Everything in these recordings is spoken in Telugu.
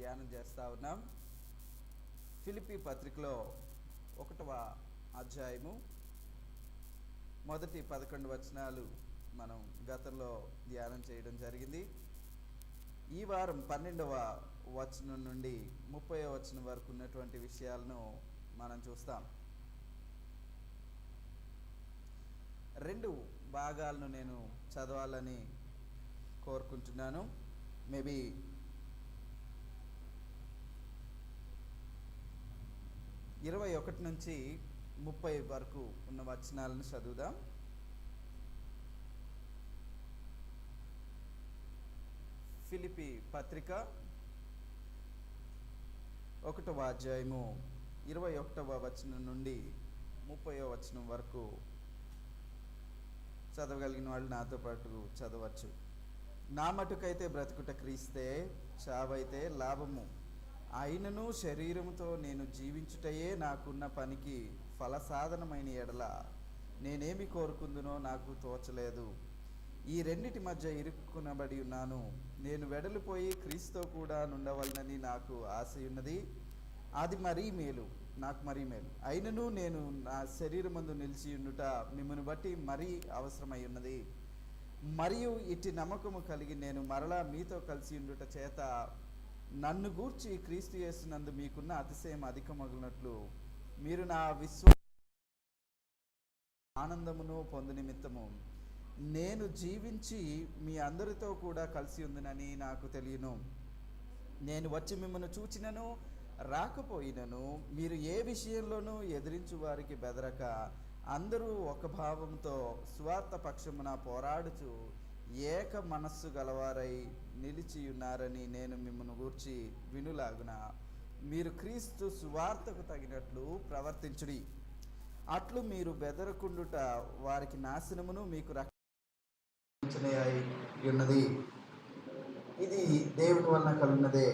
ధ్యానం చేస్తూ ఉన్నాం. ఫిలిప్పీ పత్రికలో 1వ అధ్యాయము మొదటి 11 వచనాలు మనం గతంలో ధ్యానం చేయడం జరిగింది. ఈ వారం 12వ వచనం నుండి 30వ వచనం వరకు ఉన్నటువంటి విషయాలను మనం చూస్తాం. 2 భాగాలను నేను చదవాలని కోరుకుంటున్నాను. మేబీ 21 నుంచి 30 వరకు ఉన్న వచనాలను చదువుదాం. ఫిలిప్పీ పత్రిక 1వ అధ్యాయము 21వ వచనం నుండి 30వ వచనం వరకు చదవగలిగిన వాళ్ళు నాతో పాటు చదవచ్చు. నా మటుకైతే బ్రతుకుట క్రీస్తే, చావైతే లాభము. అయినను శరీరముతో నేను జీవించుటయే నాకున్న పనికి ఫలసాధనమైన ఎడల నేనేమి కోరుకుందునో నాకు తోచలేదు. ఈ రెండిటి మధ్య ఇరుక్కునబడి ఉన్నాను. నేను వెడలిపోయి క్రీస్తుతో కూడా నుండవలనని నాకు ఆశయున్నది. అది మరీ మేలు, నాకు మరీ మేలు. అయినను నేను నా శరీరమందు నిలిచి ఉండుట మిమ్మల్ని బట్టి మరీ అవసరమై ఉన్నది. మరియు ఇట్టి నమ్మకము కలిగి నేను మరలా మీతో కలిసి ఉండుట చేత నన్ను గూర్చి క్రీస్తు యేసునందు మీకున్న అతిశయం అధికమగునట్లు మీరు నా ఆనందమును పొందు నిమిత్తము నేను జీవించి మీ అందరితో కూడా కలిసి ఉందినని నాకు తెలియను. నేను వచ్చి మిమ్మల్ని చూచినను రాకపోయినను మీరు ఏ విషయంలోనూ ఎదిరించు వారికి బెదరక అందరూ ఒక భావంతో స్వార్థ పక్షమున పోరాడుచు ఏక మనస్సు గలవారై నిలిచి ఉన్నారని నేను మిమ్మల్ని గూర్చి వినులాగున మీరు క్రీస్తు సువార్తకు తగినట్లు ప్రవర్తించుడి. అట్లు మీరు బెదరకుండుట వారికి నాశనమును మీకు రక్షణ ఉన్నది. ఇది దేవుని వలన కలిగినదే.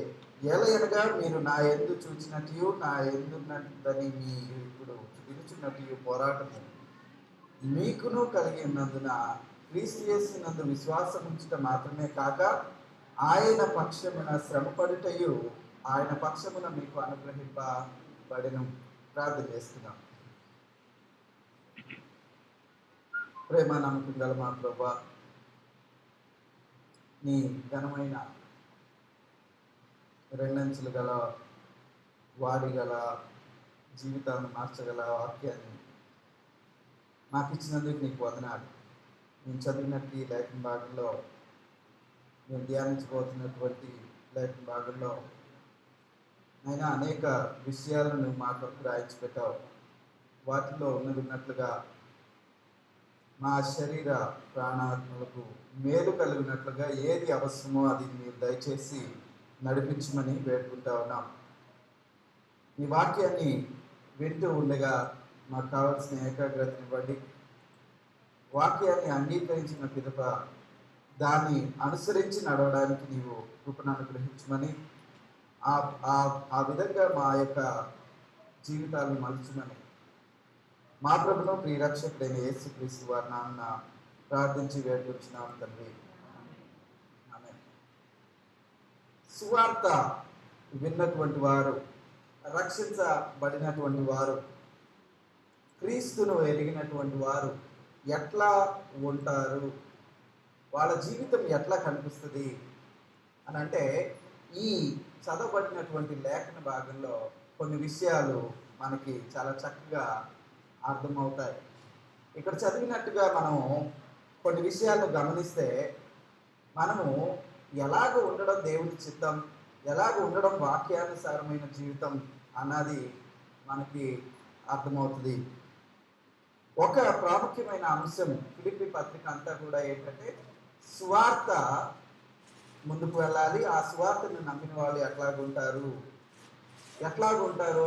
ఎలయనగా మీరు నా యందు చూచినట్టు నా యందున్నదని మీరు ఇప్పుడు వినుచున్నట్టు పోరాటము మీకును కలిగి ఉన్నందున క్రీస్తు యేసునందు విశ్వాసం ఉంచుట మాత్రమే కాక ఆయన పక్షమున శ్రమపడుటయు ఆయన పక్షమున మీకు అనుగ్రహింపబడెను. ప్రార్థన చేస్తున్నాం. ప్రేమ నమ్మకం గల మా ప్రభువా, నీ ఘనమైన రెండంచులు గల వాడి గల జీవితాలను మార్చగల వాక్యాన్ని నాకు ఇచ్చినందుకు నీకు వందనాలు. నేను చదివినట్టు ఈ లేఖన భాగంలో, నేను ధ్యానించబోతున్నటువంటి లేఖన భాగంలో అయినా అనేక విషయాలను మా కొరకు రాయించి పెట్టావు. వాటిలో ఉన్నట్లుగా మా శరీర ప్రాణాత్మలకు మేలు కలిగినట్లుగా ఏది అవసరమో అది మీరు దయచేసి నడిపించమని వేడుకుంటా ఉన్నాం. ఈ వాక్యాన్ని వింటూ ఉండగా మాకు కావాల్సిన ఏకాగ్రతని బట్టి వాక్యాన్ని అంగీకరించిన పిదప దాన్ని అనుసరించి నడవడానికి నీవు కృపను అనుగ్రహించమని, ఆ విధంగా మా యొక్క జీవితాలను మలుచుమని మా ప్రభును ప్రియరక్షకుడైన యేసుక్రీస్తు వారి నామమున ప్రార్థించి వేడుకొంచున్నాము తండ్రి. ఆమేన్. సువార్త విన్నటువంటి వారు, రక్షించబడినటువంటి వారు, క్రీస్తును ఎరిగినటువంటి వారు ఎట్లా ఉంటారు, వాళ్ళ జీవితం ఎట్లా కనిపిస్తుంది అని అంటే, ఈ చదవబడినటువంటి లేఖన భాగంలో కొన్ని విషయాలు మనకి చాలా చక్కగా అర్థమవుతాయి. ఇక్కడ చదివినట్టుగా మనము కొన్ని విషయాలను గమనిస్తే మనము ఎలాగ ఉండడం దేవుని చిత్తం, ఎలాగ ఉండడం వాక్యానుసారమైన జీవితం అన్నది మనకి అర్థమవుతుంది. ఒక ప్రాముఖ్యమైన అంశం ఫిలిప్పీ పత్రిక అంతా కూడా ఏంటంటే, సువార్త ముందుకు వెళ్ళాలి. ఆ సువార్తను నమ్మిన వాళ్ళు ఎట్లాగుంటారు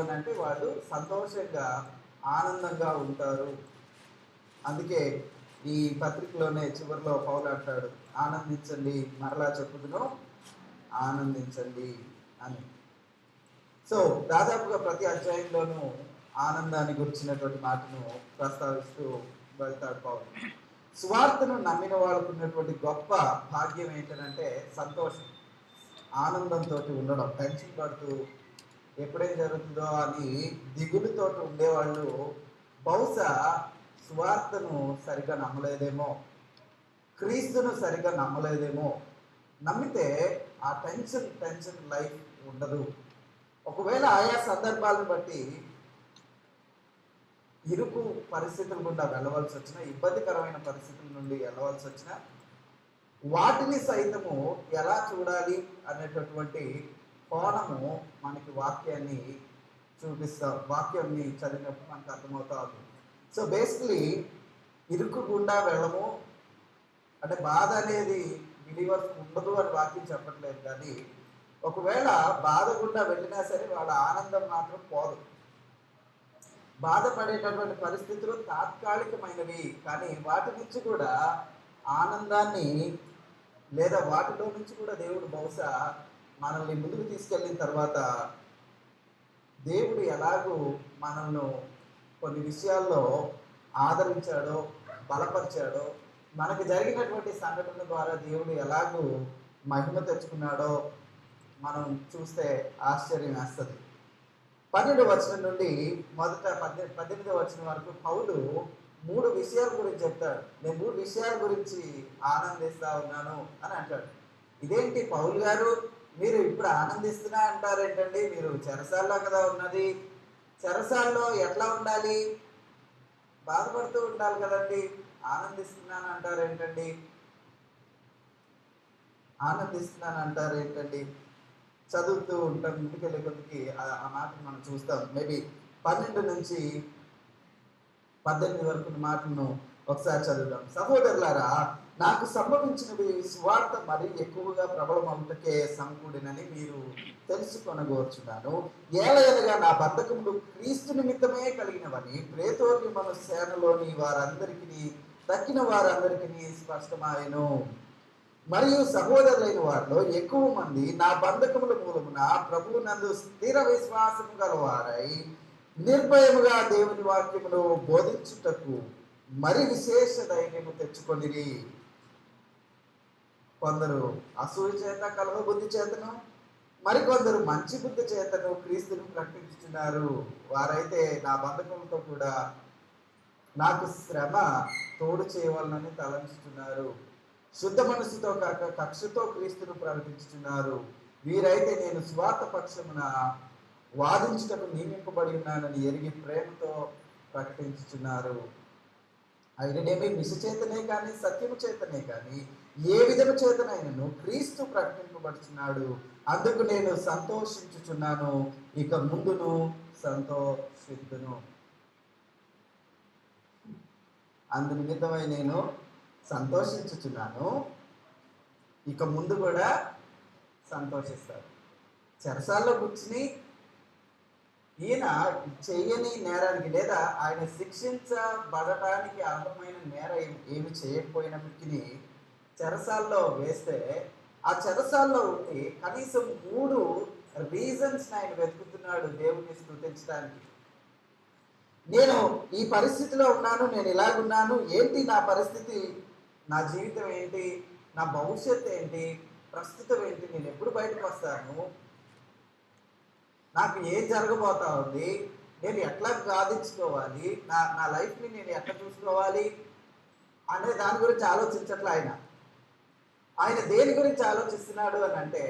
అని అంటే, వాళ్ళు సంతోషంగా ఆనందంగా ఉంటారు. అందుకే ఈ పత్రికలోనే చివరిలో పౌలు అంటాడు, ఆనందించండి, మరలా చెప్పుదును ఆనందించండి అని. సో దాదాపుగా ప్రతి అధ్యాయంలోనూ ఆనందాన్ని గురించినటువంటి మాటను ప్రస్తావిస్తూ వెళ్తాడు పౌలు. సువార్తను నమ్మిన వాళ్ళకు ఉన్నటువంటి గొప్ప భాగ్యం ఏంటంటే సంతోషం. ఆనందంతో ఉండడం, టెన్షన్ పడుతూ ఎప్పుడేం జరుగుతుందో అని దిగులుతో ఉండేవాళ్ళు బహుశా సువార్తను సరిగ్గా నమ్మలేదేమో, క్రీస్తును సరిగ్గా నమ్మలేదేమో. నమ్మితే ఆ టెన్షన్ లైఫ్ ఉండదు. ఒకవేళ ఆయా సందర్భాలను బట్టి ఇరుకు పరిస్థితుల గుండా వెళ్ళవలసి వచ్చిన, ఇబ్బందికరమైన పరిస్థితుల నుండి వెళ్ళవలసి వచ్చిన, వాటిని సైతము ఎలా చూడాలి అనేటటువంటి కోణము మనకి వాక్యాన్ని చూపిస్తాం. వాక్యాన్ని చదివినప్పుడు మనకు అర్థమవుతా ఉంది. సో బేసికలీ ఇరుకు గుండా వెళ్ళము అంటే బాధ అనేది బిలీవర్స్ ఉండదు అని వాక్యం చెప్పట్లేదు, కానీ ఒకవేళ బాధ గుండా వెళ్ళినా సరే వాళ్ళ ఆనందం మాత్రం పోదు. బాధపడేటటువంటి పరిస్థితులు తాత్కాలికమైనవి, కానీ వాటి నుంచి కూడా ఆనందాన్ని లేదా వాటిలో నుంచి కూడా దేవుడు బహుశా మనల్ని ముందుకు తీసుకెళ్ళిన తర్వాత దేవుడు ఎలాగూ మనల్ని కొన్ని విషయాల్లో ఆదరించాడో, బలపరిచాడో, మనకు జరిగినటువంటి సంఘటన ద్వారా దేవుడు ఎలాగూ మహిమ తెచ్చుకున్నాడో మనం చూస్తే ఆశ్చర్యం వేస్తుంది. 12వ వచనం నుండి మొదట 18వ వచనం వరకు పౌలు 3 విషయాల గురించి చెప్తాడు. నేను 3 విషయాల గురించి ఆనందిస్తా ఉన్నాను అని అంటాడు. ఇదేంటి పౌలు గారు, మీరు ఇప్పుడు ఆనందిస్తున్నా అంటారేంటండి? మీరు చెరసాల్లో కదా ఉన్నది, చెరసాల్లో ఎట్లా ఉండాలి? బాధపడుతూ ఉండాలి కదండి, ఆనందిస్తున్నాను అంటారేంటండి? చదువుతూ ఉంటాం, ముందుకెళ్ళే కొద్దికి ఆ మాటను మనం చూస్తాం. మేబీ 12 నుంచి 18 వరకు మాటలను ఒకసారి చదువుదాం. సహోదరులారా, నాకు సంభవించినవి సువార్త మరీ ఎక్కువగా ప్రబలమవుటకే సమకూడినని మీరు తెలుసుకొనగోర్చున్నాను. ఏలయనగా నా బద్ధకములు క్రీస్తు నిమిత్తమే కలిగినవని ప్రేతోర్యమను సేనలోని వారందరికీ తక్కిన వారందరికీ స్పష్టమాయను. మరియు సహోదరులైన వారిలో ఎక్కువ మంది నా బంధకముల మూలమున ప్రభువు నందు స్థిర విశ్వాసము గలవారై నిర్భయముగా దేవుని వాక్యమును బోధించుటకు మరి విశేష ధైర్యము తెచ్చుకొనిరి. కొందరు అసూయ చేత, కలహ బుద్ధి చేతను, మరికొందరు మంచి బుద్ధి చేతను క్రీస్తును ప్రకటించుతున్నారు. వారైతే నా బంధకములతో కూడా నాకు శ్రమ తోడు చేయవాలని తలంచుతున్నారు. శుద్ధ మనసుతో కాక కక్షతో క్రీస్తును ప్రకటించుతున్నారు. వీరైతే నేను స్వార్థ పక్షమున వాదించుటకు నియమింపబడి ఉన్నానని ఎరిగి ప్రేమతో ప్రకటించుతున్నారు. అయిననేమి మిష చేతనే కానీ సత్యము చేతనే కానీ ఏ విధము చేతనైనను క్రీస్తు ప్రకటింపబడుచున్నాడు. అందుకు నేను సంతోషించుచున్నాను, ఇక ముందును సంతోషిద్దును. అందు నిమిత్తమై నేను సంతోషించుచున్నాను, ఇక ముందు కూడా సంతోషిస్తాను. చెరసాల్లో కూర్చుని ఈయన చెయ్యని నేరానికి లేదా ఆయన శిక్షించబడటానికి అర్హమైన నేరం ఏమి చేయకపోయినప్పటికీ చెరసాల్లో వేస్తే ఆ చెరసాల్లో ఉండి కనీసం 3 రీజన్స్ ఆయన వెతుకుతున్నాడు దేవుని స్తుతించడానికి. నేను ఈ పరిస్థితిలో ఉన్నాను, నేను ఇలాగున్నాను, ఏంటి నా పరిస్థితి, నా జీవితం ఏంటి, నా భవిష్యత్తు ఏంటి, ప్రస్తుతం ఏంటి, నేను ఎప్పుడు బయటకు వస్తాను, నాకు ఏం జరగబోతా ఉంది, నేను ఎట్లా సాధించుకోవాలి, నా లైఫ్ని నేను ఎట్లా చూసుకోవాలి అనే దాని గురించి ఆలోచించట్లే ఆయన దేని గురించి ఆలోచిస్తున్నాడు అని అంటే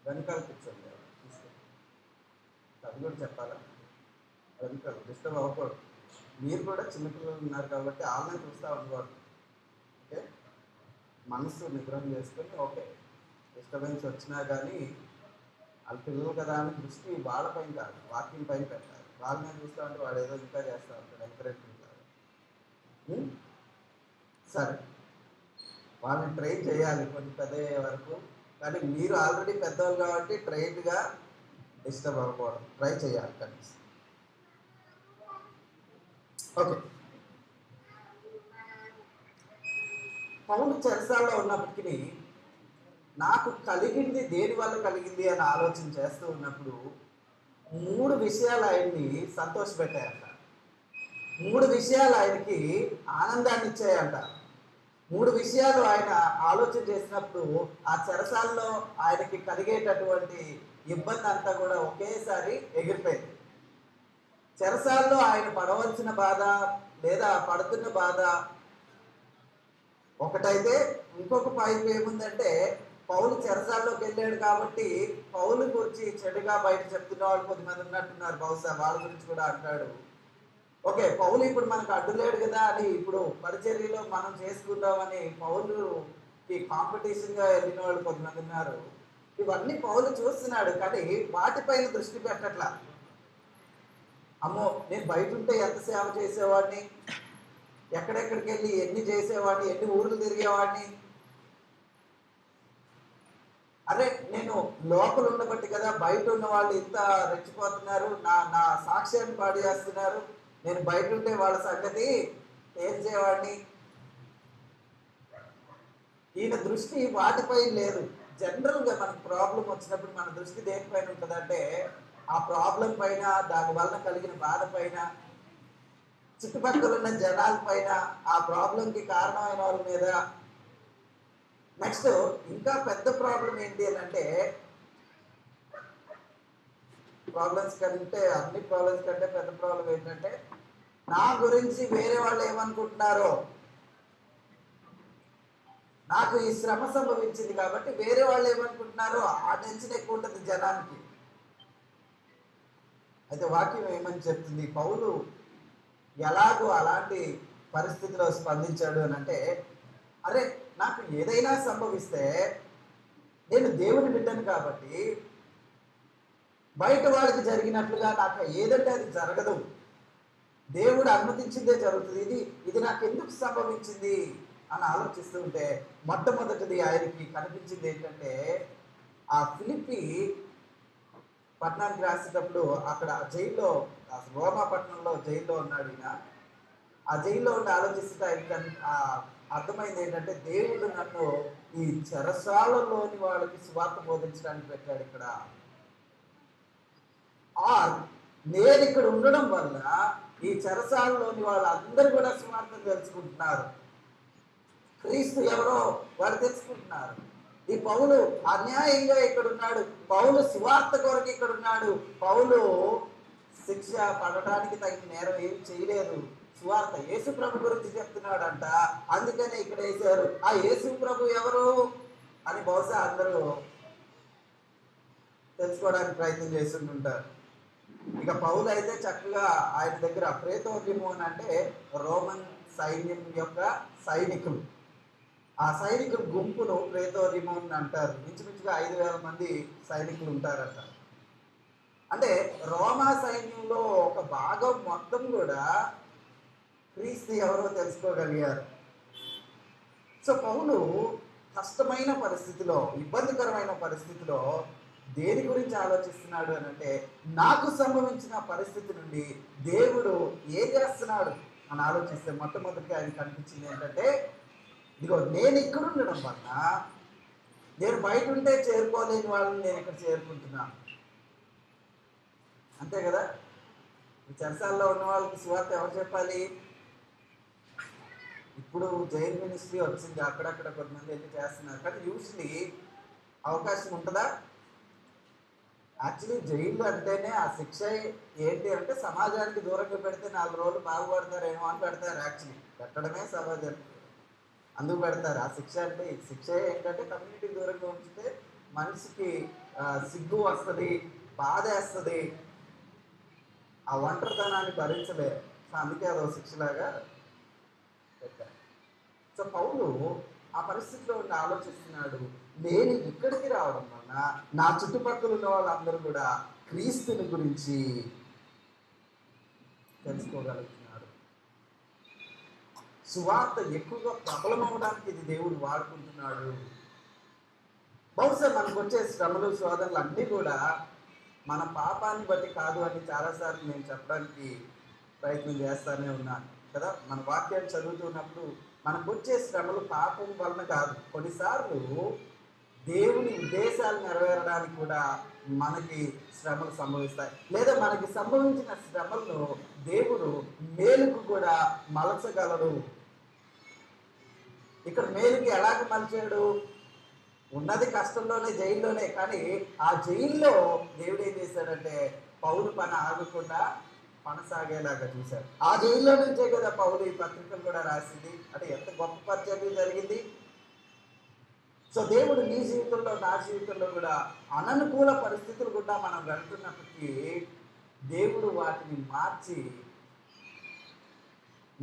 వెనకాల కూర్చోండి. అది కూడా చెప్పాలా? వెనకాల డిస్టర్బ్ అవ్వకూడదు. మీరు కూడా చిన్నపిల్లలు ఉన్నారు కాబట్టి ఆన్లైన్ చూస్తూ ఉండకూడదు. ఓకే, మనసు నిగ్రహం చేసుకొని ఓకే, డిస్టర్బెన్స్ వచ్చినా కానీ వాళ్ళ పిల్లలు కదా అని దృష్టి వాళ్ళపైన కాదు, వాకింగ్ పైన పెట్టాలి. వాళ్ళ మీద చూస్తూ ఉంటే వాడు ఏదో ఇంకా చేస్తూ ఉంటాడు, ఎంకరేజ్మెంట్ కాదు. సరే, వాళ్ళని ట్రైన్ చేయాలి కొంచెం పెద్ద అయ్యే వరకు. కానీ మీరు ఆల్రెడీ పెద్దవాళ్ళు కాబట్టి ట్రైన్గా డిస్టర్బ్ అవ్వకూడదు, ట్రై చేయాలి కనీసం. ఓకే, పౌలు చెరసాల్లో ఉన్నప్పటికీ నాకు కలిగింది దేని వల్ల కలిగింది అని ఆలోచన చేస్తూ ఉన్నప్పుడు 3 విషయాలు ఆయన్ని సంతోషపెట్టాయంట. 3 విషయాలు ఆయనకి ఆనందాన్ని ఇచ్చాయంట. 3 విషయాలు ఆయన ఆలోచన చేసినప్పుడు ఆ చెరసాల్లో ఆయనకి కలిగేటటువంటి ఇబ్బంది అంతా కూడా ఒకేసారి ఎగిరిపోయింది. చెరసాల్లో ఆయన పడవలసిన బాధ లేదా పడుతున్న బాధ ఒకటైతే, ఇంకొక పైపు ఏముందంటే పౌలు చెరసాల్లోకి వెళ్ళాడు కాబట్టి పౌలు గురించి చెడుగా బయట చెప్తున్న వాళ్ళు కొద్దిమంది ఉన్నట్టున్నారు. బహుశా వాళ్ళ గురించి కూడా అంటాడు. ఓకే, పౌలు ఇప్పుడు మనకు అడ్డులేడు కదా అని ఇప్పుడు పరిచర్యలో మనం చేసుకుందామని పౌలుకి కాంపిటీషన్గా వెళ్ళిన వాళ్ళు కొంతమంది ఉన్నారు. ఇవన్నీ పౌలు చూస్తున్నాడు కానీ వాటిపైన దృష్టి పెట్టట్లా. అమ్మో, నేను బయట ఉంటే ఎంత సేవ చేసేవాడిని, ఎక్కడెక్కడికి వెళ్ళి ఎన్ని చేసేవాడిని, ఎన్ని ఊర్లు తిరిగేవాడిని, అరే నేను లోపల ఉండబట్టి కదా బయట ఉన్న వాళ్ళు ఇంత రెచ్చిపోతున్నారు, నా సాక్ష్యాన్ని పాడు చేస్తున్నారు, నేను బయట ఉంటే వాళ్ళ సంగతి తేల్చేవాడిని. ఈయన దృష్టి వాటిపై లేదు. జనరల్గా మనకు ప్రాబ్లం వచ్చినప్పుడు మన దృష్టి దేనిపైన ఉంటుందంటే ఆ ప్రాబ్లం పైన, దాని వలన కలిగిన బాధ పైన, చుట్టుపక్కల ఉన్న జనాల పైన, ఆ ప్రాబ్లంకి కారణమైన వాళ్ళ మీద. నెక్స్ట్ ఇంకా పెద్ద ప్రాబ్లం ఏంటి అని అంటే, అన్ని ప్రాబ్లమ్స్ కంటే పెద్ద ప్రాబ్లం ఏంటంటే నా గురించి వేరే వాళ్ళు ఏమనుకుంటున్నారో, నాకు ఈ శ్రమ సంభవించింది కాబట్టి వేరే వాళ్ళు ఏమనుకుంటున్నారో ఆ టెన్షన్ ఎక్కువ ఉంటుంది జనానికి. అయితే వాక్యం ఏమని చెప్తుంది, పౌలు ఎలాగో అలాంటి పరిస్థితిలో స్పందించాడు అని అంటే, అరే నాకు ఏదైనా సంభవిస్తే నేను దేవుని బిడ్డను కాబట్టి బయట వాళ్ళకి జరిగినట్లుగా నాకు ఏదంటే అది జరగదు, దేవుడు అనుమతించిందే జరుగుతుంది, ఇది నాకు ఎందుకు సంభవించింది అని ఆలోచిస్తూ ఉంటే మొట్టమొదటిది ఆయనకి కనిపించింది ఏంటంటే, ఆ ఫిలిప్పి పట్టణానికి రాసేటప్పుడు అక్కడ జైల్లో, రోమా పట్టణంలో జైల్లో ఉన్నాడు ఈయన. ఆ జైల్లో ఉండి ఆలోచిస్తే ఆయనకి అర్థమైంది ఏంటంటే, దేవుడు నన్ను ఈ చెరసాలలోని వాళ్ళకి సువార్త బోధించడానికి పెట్టాడు ఇక్కడ. నేను ఇక్కడ ఉండడం వల్ల ఈ చెరసాలలోని వాళ్ళందరూ కూడా సువార్తను తెలుసుకుంటున్నారు, క్రీస్తు ఎవరో వాడు తెలుసుకుంటున్నారు. ఈ పౌలు అన్యాయంగా ఇక్కడ ఉన్నాడు, పౌలు సువార్త కొరకు ఇక్కడ ఉన్నాడు, పౌలు శిక్ష పడటానికి తగిన నేరం ఏం చేయలేదు, సువార్త యేసు ప్రభు గురించి చెప్తున్నాడంట, అందుకనే ఇక్కడ వేశారు. ఆ యేసు ప్రభు ఎవరు అని బహుశా అందరూ తెలుసుకోవడానికి ప్రయత్నం చేస్తుంటారు. ఇక పౌలు అయితే చక్కగా ఆయన దగ్గర ప్రేతోద్యమం అంటే రోమన్ సైన్యం యొక్క సైనికులు, ఆ సైనికుల గుంపును ప్రేతోద్యమం అంటారు. ఇంచుమించుగా 5,000 మంది సైనికులు ఉంటారంట. అంటే రోమా సైన్యంలో ఒక భాగం మొత్తం కూడా క్రీస్తు ఎవరో తెలుసుకోగలిగారు. సో పౌలు కష్టమైన పరిస్థితిలో, ఇబ్బందికరమైన పరిస్థితిలో దేని గురించి ఆలోచిస్తున్నాడు అని అంటే, నాకు సంభవించిన పరిస్థితి నుండి దేవుడు ఏం చేస్తున్నాడు అని ఆలోచిస్తే మొట్టమొదటిగా ఆయన కనిపించింది ఏంటంటే, ఇదిగో నేను ఇక్కడ ఉండడం వల్ల నేను బయట ఉంటే చేరుకోలేని వాళ్ళని నేను ఇక్కడ చేరుకుంటున్నాను. అంతే కదా, ఈ చెరసాల్లో ఉన్న వాళ్ళకి సువార్త ఎవరు చెప్పాలి? ఇప్పుడు జైల్ మినిస్ట్రీ వచ్చింది, అక్కడక్కడ కొంతమంది వెళ్ళి చేస్తున్నారు, కానీ యూజువలీ అవకాశం ఉంటుందా? యాక్చువల్లీ జైలు అంటేనే ఆ శిక్ష ఏంటి అంటే సమాజానికి దూరంగా పెడితే 4 రోజులు బాగుపడతారేమో అని పెడతారు. యాక్చువల్లీ పెట్టడమే సమాజం, అందుకు పెడతారు. ఆ శిక్ష అంటే శిక్ష ఏంటంటే కమ్యూనిటీకి దూరంగా ఉంచితే మనిషికి సిగ్గు వస్తుంది, బాధ వేస్తుంది, ఆ ఒంటరితనాన్ని భరించలే. సో అందుకే అదో శిక్షలాగా పెట్టారు. సో పౌలు ఆ పరిస్థితిలో ఉండి ఆలోచిస్తున్నాడు, నేను ఇక్కడికి రావడం వల్ల నా చుట్టుపక్కల ఉన్న వాళ్ళందరూ కూడా క్రీస్తుని గురించి తెలుసుకోగలుగుతున్నారు. సువార్త ఎక్కువగా ప్రబలమవడానికి ఇది దేవుడు వాడుకుంటున్నాడు. బహుశా మనకు వచ్చే శ్రమలు, శోధనలు అన్నీ కూడా మన పాపాన్ని బట్టి కాదు అని చాలాసార్లు నేను చెప్పడానికి ప్రయత్నం చేస్తానే ఉన్నాను కదా. మన వాక్యాన్ని చదువుతున్నప్పుడు మనకు వచ్చే శ్రమలు పాపం వలన కాదు. కొన్నిసార్లు దేవుని ఉద్దేశాలు నెరవేరడానికి కూడా మనకి శ్రమలు సంభవిస్తాయి. లేదా మనకి సంభవించిన శ్రమలను దేవుడు మేలుకు కూడా మలచగలడు. ఇక్కడ మేలుకి ఎలాగ మలిచాడు? ఉన్నది కష్టంలోనే, జైల్లోనే. కానీ ఆ జైల్లో దేవుడు ఏం చేశాడంటే పౌలు పని ఆగకుండా కొనసాగేలాగా చూశాడు. ఆ జైల్లో నుంచే కదా పౌలు ఈ పత్రికలు కూడా రాసింది. అంటే ఎంత గొప్ప పరిచయం జరిగింది. సో దేవుడు నీ జీవితంలో, నా జీవితంలో కూడా అననుకూల పరిస్థితులు కూడా మనం వెళ్తున్నప్పటికీ దేవుడు వాటిని మార్చి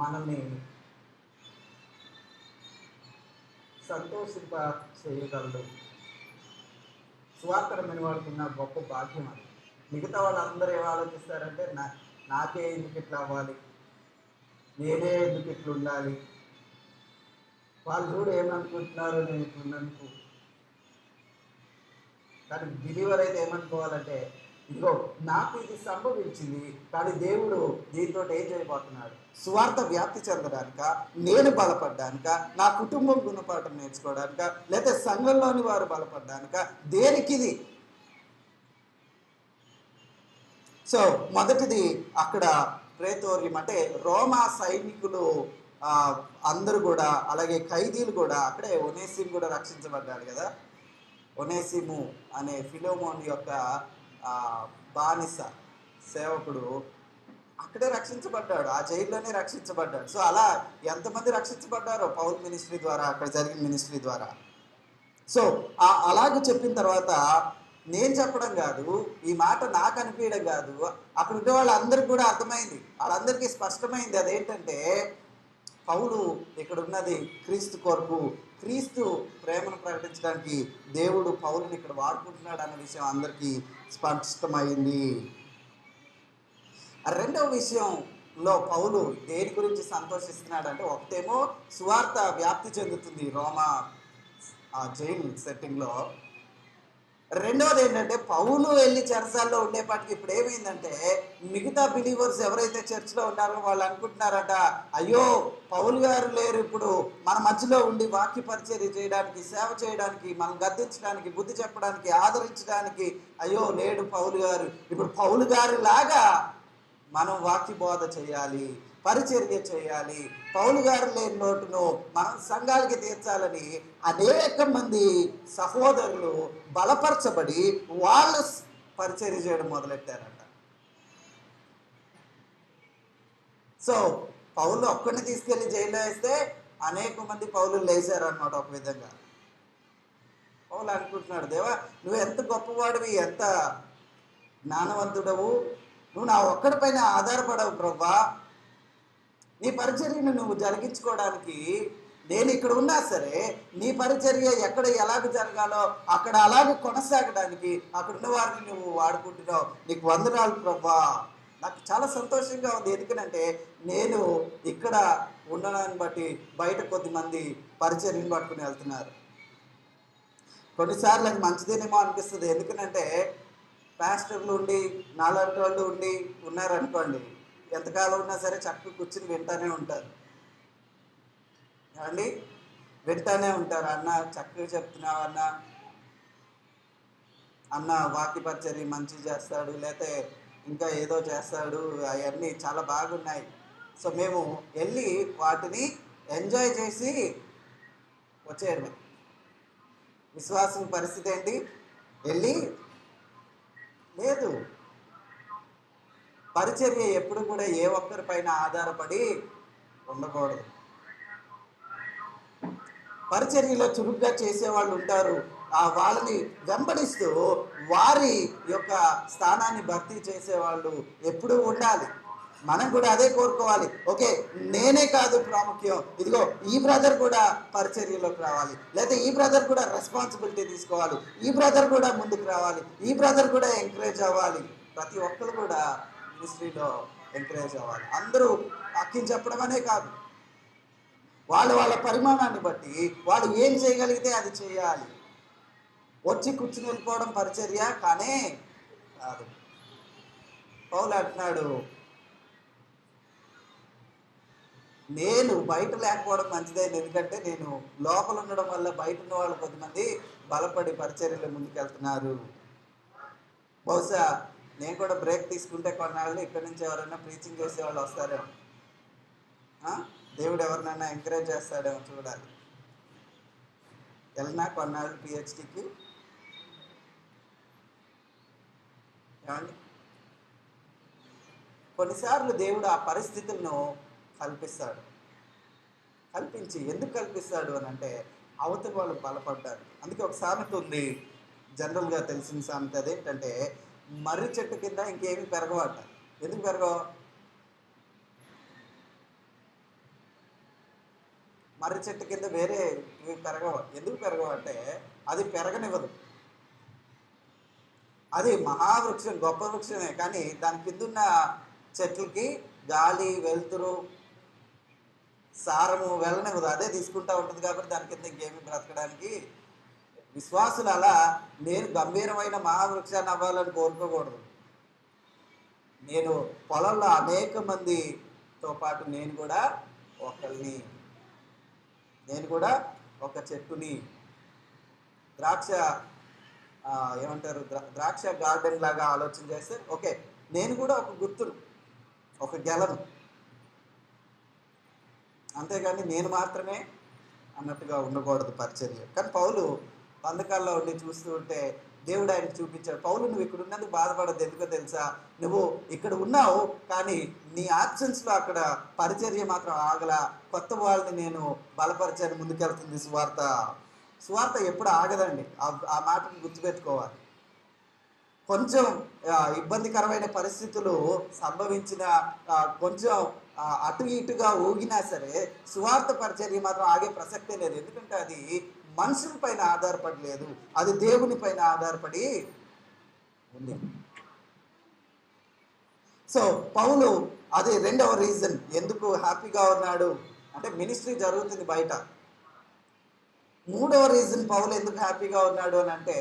మనల్ని సంతోషింప చేయగలడు. స్వార్థమైన వాడికి ఉన్న గొప్ప భాగ్యం అది. మిగతా వాళ్ళందరూ ఏం ఆలోచిస్తారంటే నాకే ఎందుకు ఇట్లా అవ్వాలి, నేనే ఎందుకు ఇట్లా ఉండాలి, వాళ్ళు చూడు ఏమనుకుంటున్నారు నేను ఇట్లున్నందుకు. కానీ బిలీవర్ అయితే ఏమనుకోవాలంటే ఇదిగో నాకు ఇది సంభవించింది, కానీ దేవుడు దీంతో ఏం చేయబోతున్నాడు? సువార్త వ్యాప్తి చెందడానిక, నేను బలపడ్డానిక, నా కుటుంబం గుణపాఠం నేర్చుకోవడానిక, లేదా సంఘంలోని వారు బలపడ్డానిక, దేనికిది? సో మొదటిది అక్కడ ప్రేతోర్యం అంటే రోమా సైనికులు అందరూ కూడా, అలాగే ఖైదీలు కూడా, అక్కడే ఒనేసిము కూడా రక్షించబడ్డాడు కదా. ఒనేసిము అనే ఫిలోమోన్ యొక్క బానిస సేవకుడు అక్కడే రక్షించబడ్డాడు, ఆ జైల్లోనే రక్షించబడ్డాడు. సో అలా ఎంతమంది రక్షించబడ్డారో పౌల్ మినిస్ట్రీ ద్వారా, అక్కడ జరిగిన మినిస్ట్రీ ద్వారా. సో అలాగే చెప్పిన తర్వాత నేను చెప్పడం కాదు, ఈ మాట నాకు అనిపించడం కాదు, అక్కడ ఉండే వాళ్ళందరికీ కూడా అర్థమైంది, వాళ్ళందరికీ స్పష్టమైంది. అదేంటంటే పౌలు ఇక్కడ ఉన్నది క్రీస్తు కొరకు, క్రీస్తు ప్రేమను ప్రకటించడానికి దేవుడు పౌలుని ఇక్కడ వాడుకుంటున్నాడు అన్న విషయం అందరికీ స్పష్టమైంది. రెండవ విషయంలో పౌలు దేని గురించి సంతోషిస్తున్నాడు అంటే, ఒకటేమో సువార్త వ్యాప్తి చెందుతుంది రోమా జైలు సెట్టింగ్లో. రెండవది ఏంటంటే పౌలు వెళ్ళి చెరసాల్లో ఉండేపాటికి ఇప్పుడు ఏమైందంటే మిగతా బిలీవర్స్ ఎవరైతే చర్చ్లో ఉన్నారో వాళ్ళు అనుకుంటున్నారట, అయ్యో పౌలు గారు లేరు ఇప్పుడు మన మధ్యలో ఉండి వాక్య పరిచర్య చేయడానికి, సేవ చేయడానికి, మనం గద్దించడానికి, బుద్ధి చెప్పడానికి, ఆదరించడానికి అయ్యో లేడు పౌలు గారు. ఇప్పుడు పౌలు గారి లాగా మనం వాక్య బోధ చేయాలి, పరిచర్య చేయాలి, పౌలు గారు లేని లోటును మనం సంఘాలకి తీర్చాలని అనేక మంది సహోదరులు బలపరచబడి వాళ్ళు పరిచర్య చేయడం మొదలెట్టారట. సో పౌలు ఒక్కడిని తీసుకెళ్లి జైల్లో వేస్తే అనేక మంది పౌలు లేచారు అనమాట. ఒక విధంగా పౌలు అనుకుంటున్నాడు, దేవా నువ్వు ఎంత గొప్పవాడివి, ఎంత జ్ఞానవంతుడవు, నువ్వు నా ఒక్కడిపైన ఆధారపడవు ప్రభా, నీ పరిచర్యను నువ్వు జరిగించుకోవడానికి నేను ఇక్కడ ఉన్నా సరే నీ పరిచర్య ఎక్కడ ఎలాగ జరగాలో అక్కడ అలాగే కొనసాగడానికి అక్కడ ఉన్న వారిని నువ్వు వాడుకుంటున్నావు, నీకు వందనాలు ప్రభా. నాకు చాలా సంతోషంగా ఉంది, ఎందుకంటే నేను ఇక్కడ ఉండడాన్ని బట్టి బయట కొద్దిమంది పరిచర్యను పట్టుకుని వెళ్తున్నారు. కొన్నిసార్లు అది మంచిదేనేమో అనిపిస్తుంది, ఎందుకంటే పాస్టర్లు ఉండి నాలాంటి వాళ్ళు ఉండి ఉన్నారనుకోండి, ఎంతకాలం ఉన్నా సరే చక్కగా కూర్చుని వింటానే ఉంటారు అండి, వింటానే ఉంటారు. అన్న చక్కగా చెప్తున్నావు, అన్న వాక్య పరిచర్య మంచి చేస్తాడు, లేకపోతే ఇంకా ఏదో చేస్తాడు, అవన్నీ చాలా బాగున్నాయి. సో మేము వెళ్ళి వాటిని ఎంజాయ్ చేసి వచ్చేయడమే. విశ్వాసం పరిస్థితి ఏంటి? వెళ్ళి లేదు. పరిచర్య ఎప్పుడు కూడా ఏ ఒక్కరిపైన ఆధారపడి ఉండకూడదు. పరిచర్యలో చురుగ్గా చేసేవాళ్ళు ఉంటారు, వాళ్ళని వెంబడిస్తూ వారి యొక్క స్థానాన్ని భర్తీ చేసేవాళ్ళు ఎప్పుడూ ఉండాలి. మనం కూడా అదే కోరుకోవాలి. ఓకే, నేనే కాదు ప్రాముఖ్యం, ఇదిగో ఈ బ్రదర్ కూడా పరిచర్యలోకి రావాలి, లేదా ఈ బ్రదర్ కూడా రెస్పాన్సిబిలిటీ తీసుకోవాలి, ఈ బ్రదర్ కూడా ముందుకు రావాలి, ఈ బ్రదర్ కూడా ఎంకరేజ్ అవ్వాలి. ప్రతి ఒక్కరు కూడా మినిస్ట్రీలో ఎంకరేజ్ అవ్వాలి. అందరూ వాక్యం చెప్పడం అనే కాదు, వాళ్ళ పరిమాణాన్ని బట్టి వాళ్ళు ఏం చేయగలిగితే అది చేయాలి. వచ్చి కూర్చుని వెళ్ళిపోవడం పరిచర్య కానే కాదు. పౌలు అంటున్నాడు, నేను బయట లేకపోవడం మంచిదైంది, ఎందుకంటే నేను లోపల ఉండడం వల్ల బయట ఉన్న వాళ్ళు కొంతమంది బలపడి పరిచర్యలో ముందుకెళ్తున్నారు. బహుశా నేను కూడా బ్రేక్ తీసుకుంటే కొన్నాళ్ళు ఇక్కడి నుంచి ఎవరైనా ప్రీచింగ్ చేసే వాళ్ళు వస్తారేమో, దేవుడు ఎవరినైనా ఎంకరేజ్ చేస్తాడేమో చూడాలి. వెళ్ళినా కొన్నాళ్ళు పిహెచ్డికి. ఏమండి, కొన్నిసార్లు దేవుడు ఆ పరిస్థితులను కల్పిస్తాడు. కల్పించి ఎందుకు కల్పిస్తాడు అని అంటే అవతల వాళ్ళు బలపడ్డారు. అందుకే ఒక సామెత ఉంది, జనరల్గా తెలిసిన సామెత. అదేంటంటే మర్రి చెట్టు కింద ఇంకేమి పెరగవట. ఎందుకు పెరగవు? మర్రి చెట్టు కింద వేరే పెరగవు. ఎందుకు పెరగవు అంటే అది పెరగనివ్వదు. అది మహావృక్షం, గొప్ప వృక్షమే, కానీ దాని కిందున్న చెట్లకి గాలి, వెలుతురు, సారము వెళ్ళనివ్వదు. అదే తీసుకుంటా ఉంటుంది. కాబట్టి దాని కింద ఇంకేమి బ్రతకడానికి విశ్వాసులు అలా నేను గంభీరమైన మహావృక్షాన్ని అవ్వాలని కోరుకోకూడదు. నేను పొలంలో అనేక మందితో పాటు నేను కూడా ఒక చెట్టుని, ద్రాక్ష ఏమంటారు, ద్రాక్ష గార్డెన్ లాగా ఆలోచన చేస్తే ఓకే, నేను కూడా ఒక గుర్తును, ఒక గెలను, అంతేగాని నేను మాత్రమే అన్నట్టుగా ఉండకూడదు పరిచర్య. కానీ పౌలు బంధకాల్లో ఉండి చూస్తూ ఉంటే దేవుడు ఆయనకు చూపించాడు, పౌలు నువ్వు ఇక్కడ ఉన్నందుకు బాధపడద్దు, ఎందుకో తెలుసా, నువ్వు ఇక్కడ ఉన్నావు కానీ నీ యాబ్సెన్స్లో అక్కడ పరిచర్య మాత్రం ఆగలా. కొత్త వాళ్ళని నేను బలపరిచాను, ముందుకెళ్తుంది సువార్త ఎప్పుడు ఆగదండి. ఆ మాటను గుర్తుపెట్టుకోవాలి. కొంచెం ఇబ్బందికరమైన పరిస్థితులు సంభవించిన, కొంచెం అటు ఇటుగా ఊగినా సరే సువార్త పరిచర్య మాత్రం ఆగే ప్రసక్తే లేదు. ఎందుకంటే అది మనుషుల పైన ఆధారపడి లేదు, అది దేవుని పైన ఆధారపడి ఉంది. సో పౌలు అది రెండవ రీజన్ ఎందుకు హ్యాపీగా ఉన్నాడు అంటే మినిస్ట్రీ జరుగుతుంది బయట. మూడవ రీజన్ పౌలు ఎందుకు హ్యాపీగా ఉన్నాడు అని అంటే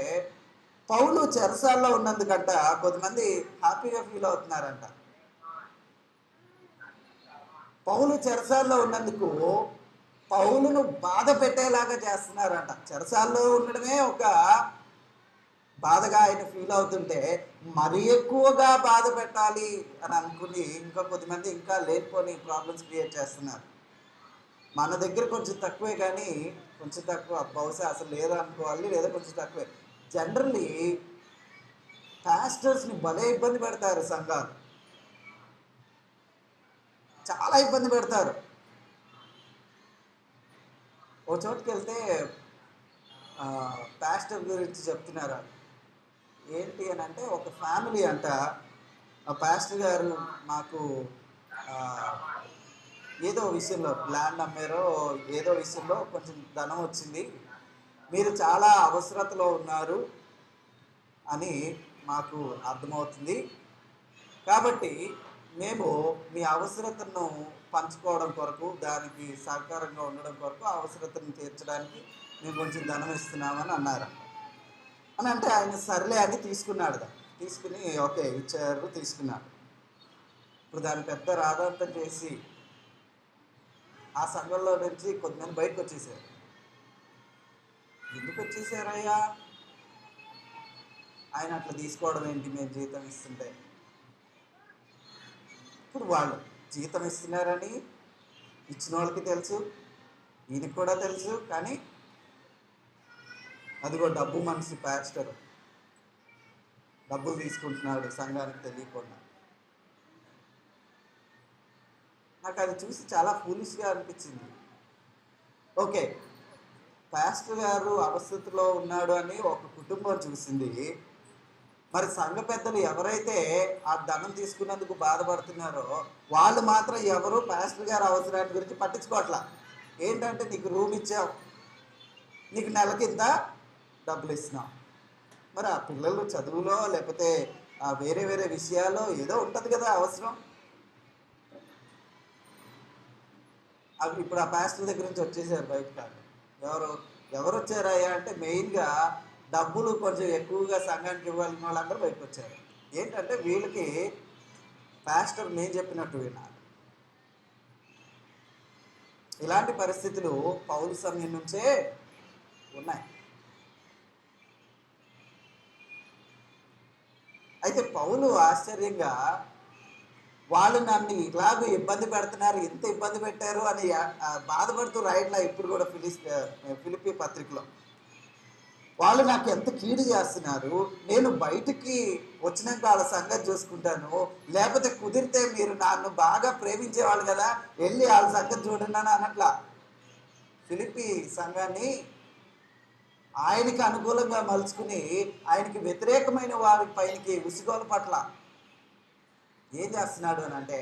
పౌలు చెరసాల్లో ఉన్నందుకంట కొంతమంది హ్యాపీగా ఫీల్ అవుతున్నారంట. పౌలు చెరసాల్లో ఉన్నందుకు పౌలును బాధ పెట్టేలాగా చేస్తున్నారంట. చెరసాల్లో ఉండడమే ఒక బాధగా ఆయన ఫీల్ అవుతుంటే మరీ ఎక్కువగా బాధ పెట్టాలి అని అనుకుని ఇంకా కొద్దిమంది ఇంకా లేనిపోని ప్రాబ్లమ్స్ క్రియేట్ చేస్తున్నారు. మన దగ్గర కొంచెం తక్కువే, కానీ కొంచెం తక్కువ, బహుశా అసలు లేదా అనుకోవాలి, లేదా కొంచెం తక్కువే. జనరల్లీ పాస్టర్స్ని భలే ఇబ్బంది పెడతారు సంఘాలు, చాలా ఇబ్బంది పెడతారు. ఓ చోటుకి వెళ్తే పాస్టర్ గురించి చెప్తున్నారు. ఏంటి అని అంటే ఒక ఫ్యామిలీ అంట, ఆ పాస్టర్ గారు మాకు ఏదో విషయంలో ల్యాండ్ అమ్మారో ఏదో విషయంలో కొంచెం ధనం వచ్చింది, మీరు చాలా అవసరతలో ఉన్నారు అని మాకు అర్థమవుతుంది, కాబట్టి మేము మీ అవసరతను పంచుకోవడం కొరకు, దానికి సహకారంగా ఉండడం కొరకు, అవసరతను తీర్చడానికి మేము కొంచెం ధనం ఇస్తున్నామని అన్నారు. అని అంటే ఆయన సర్లే అని తీసుకున్నాడు. తీసుకుని ఓకే ఇచ్చారు, తీసుకున్నాడు. ఇప్పుడు దాన్ని పెద్ద రాధాంతం చేసి ఆ సంఘంలో నుంచి కొంతమంది బయటకు వచ్చేసారు. ఎందుకు వచ్చేసారయ్యా, ఆయన అట్లా తీసుకోవడం ఏంటి, మేము జీతం ఇస్తుంటే. ఇప్పుడు వాళ్ళు జీతం ఇస్తున్నారని ఇచ్చిన వాళ్ళకి తెలుసు, ఈయనకి కూడా తెలుసు, కానీ అదిగో డబ్బు మనిషి పాస్టర్ డబ్బులు తీసుకుంటున్నాడు సంఘానికి తెలియకుండా. నాకు అది చూసి చాలా ఫూలిష్గా అనిపించింది. ఓకే, పాస్టర్ గారు అవస్థలో ఉన్నాడు అని ఒక కుటుంబం చూసింది, మరి సంఘ పెద్దలు ఎవరైతే ఆ ధనం తీసుకున్నందుకు బాధపడుతున్నారో వాళ్ళు మాత్రం ఎవరు పాస్టర్ గారు అవసరాన్ని గురించి పట్టించుకోవట్లా. ఏంటంటే నీకు రూమ్ ఇచ్చావు, నీకు నెలకింత డబ్బులు ఇస్తున్నావు, మరి ఆ పిల్లలు చదువులో లేకపోతే వేరే వేరే విషయాల్లో ఏదో ఉంటుంది కదా అవసరం. అవి ఇప్పుడు ఆ పాస్టర్ దగ్గర నుంచి వచ్చేసారు బయటకు. ఎవరు వచ్చారయ్యా అంటే మెయిన్గా డబ్బులు కొంచెం ఎక్కువగా సంఘానికి ఇవ్వాలని వాళ్ళందరూ బయటకు వచ్చారు. ఏంటంటే వీళ్ళకి పాస్టర్ నేను చెప్పినట్టు వినాలి, ఇలాంటి పరిస్థితులు పౌలు సమయం నుంచే ఉన్నాయి. అయితే పౌలు ఆశ్చర్యంగా వాళ్ళు నన్ను ఇలాగ ఇబ్బంది పెడుతున్నారు, ఎంత ఇబ్బంది పెట్టారు అని బాధపడుతూ రాయట్లా. ఇప్పుడు కూడా ఫిలిప్పీ పత్రికలో వాళ్ళు నాకు ఎంత కీడు చేస్తున్నారు, నేను బయటికి వచ్చినాక వాళ్ళ సంగతి చూసుకుంటాను, లేకపోతే కుదిరితే మీరు నన్ను బాగా ప్రేమించేవాళ్ళు కదా, వెళ్ళి వాళ్ళ సంగతి చూడండి అని అనట్లా. ఫిలిప్పీ సంఘాన్ని ఆయనకి అనుకూలంగా మలుచుకుని ఆయనకి వ్యతిరేకమైన వారి పైనకి ఉసిగోల పట్ల ఏం చేస్తున్నాడు అని అంటే,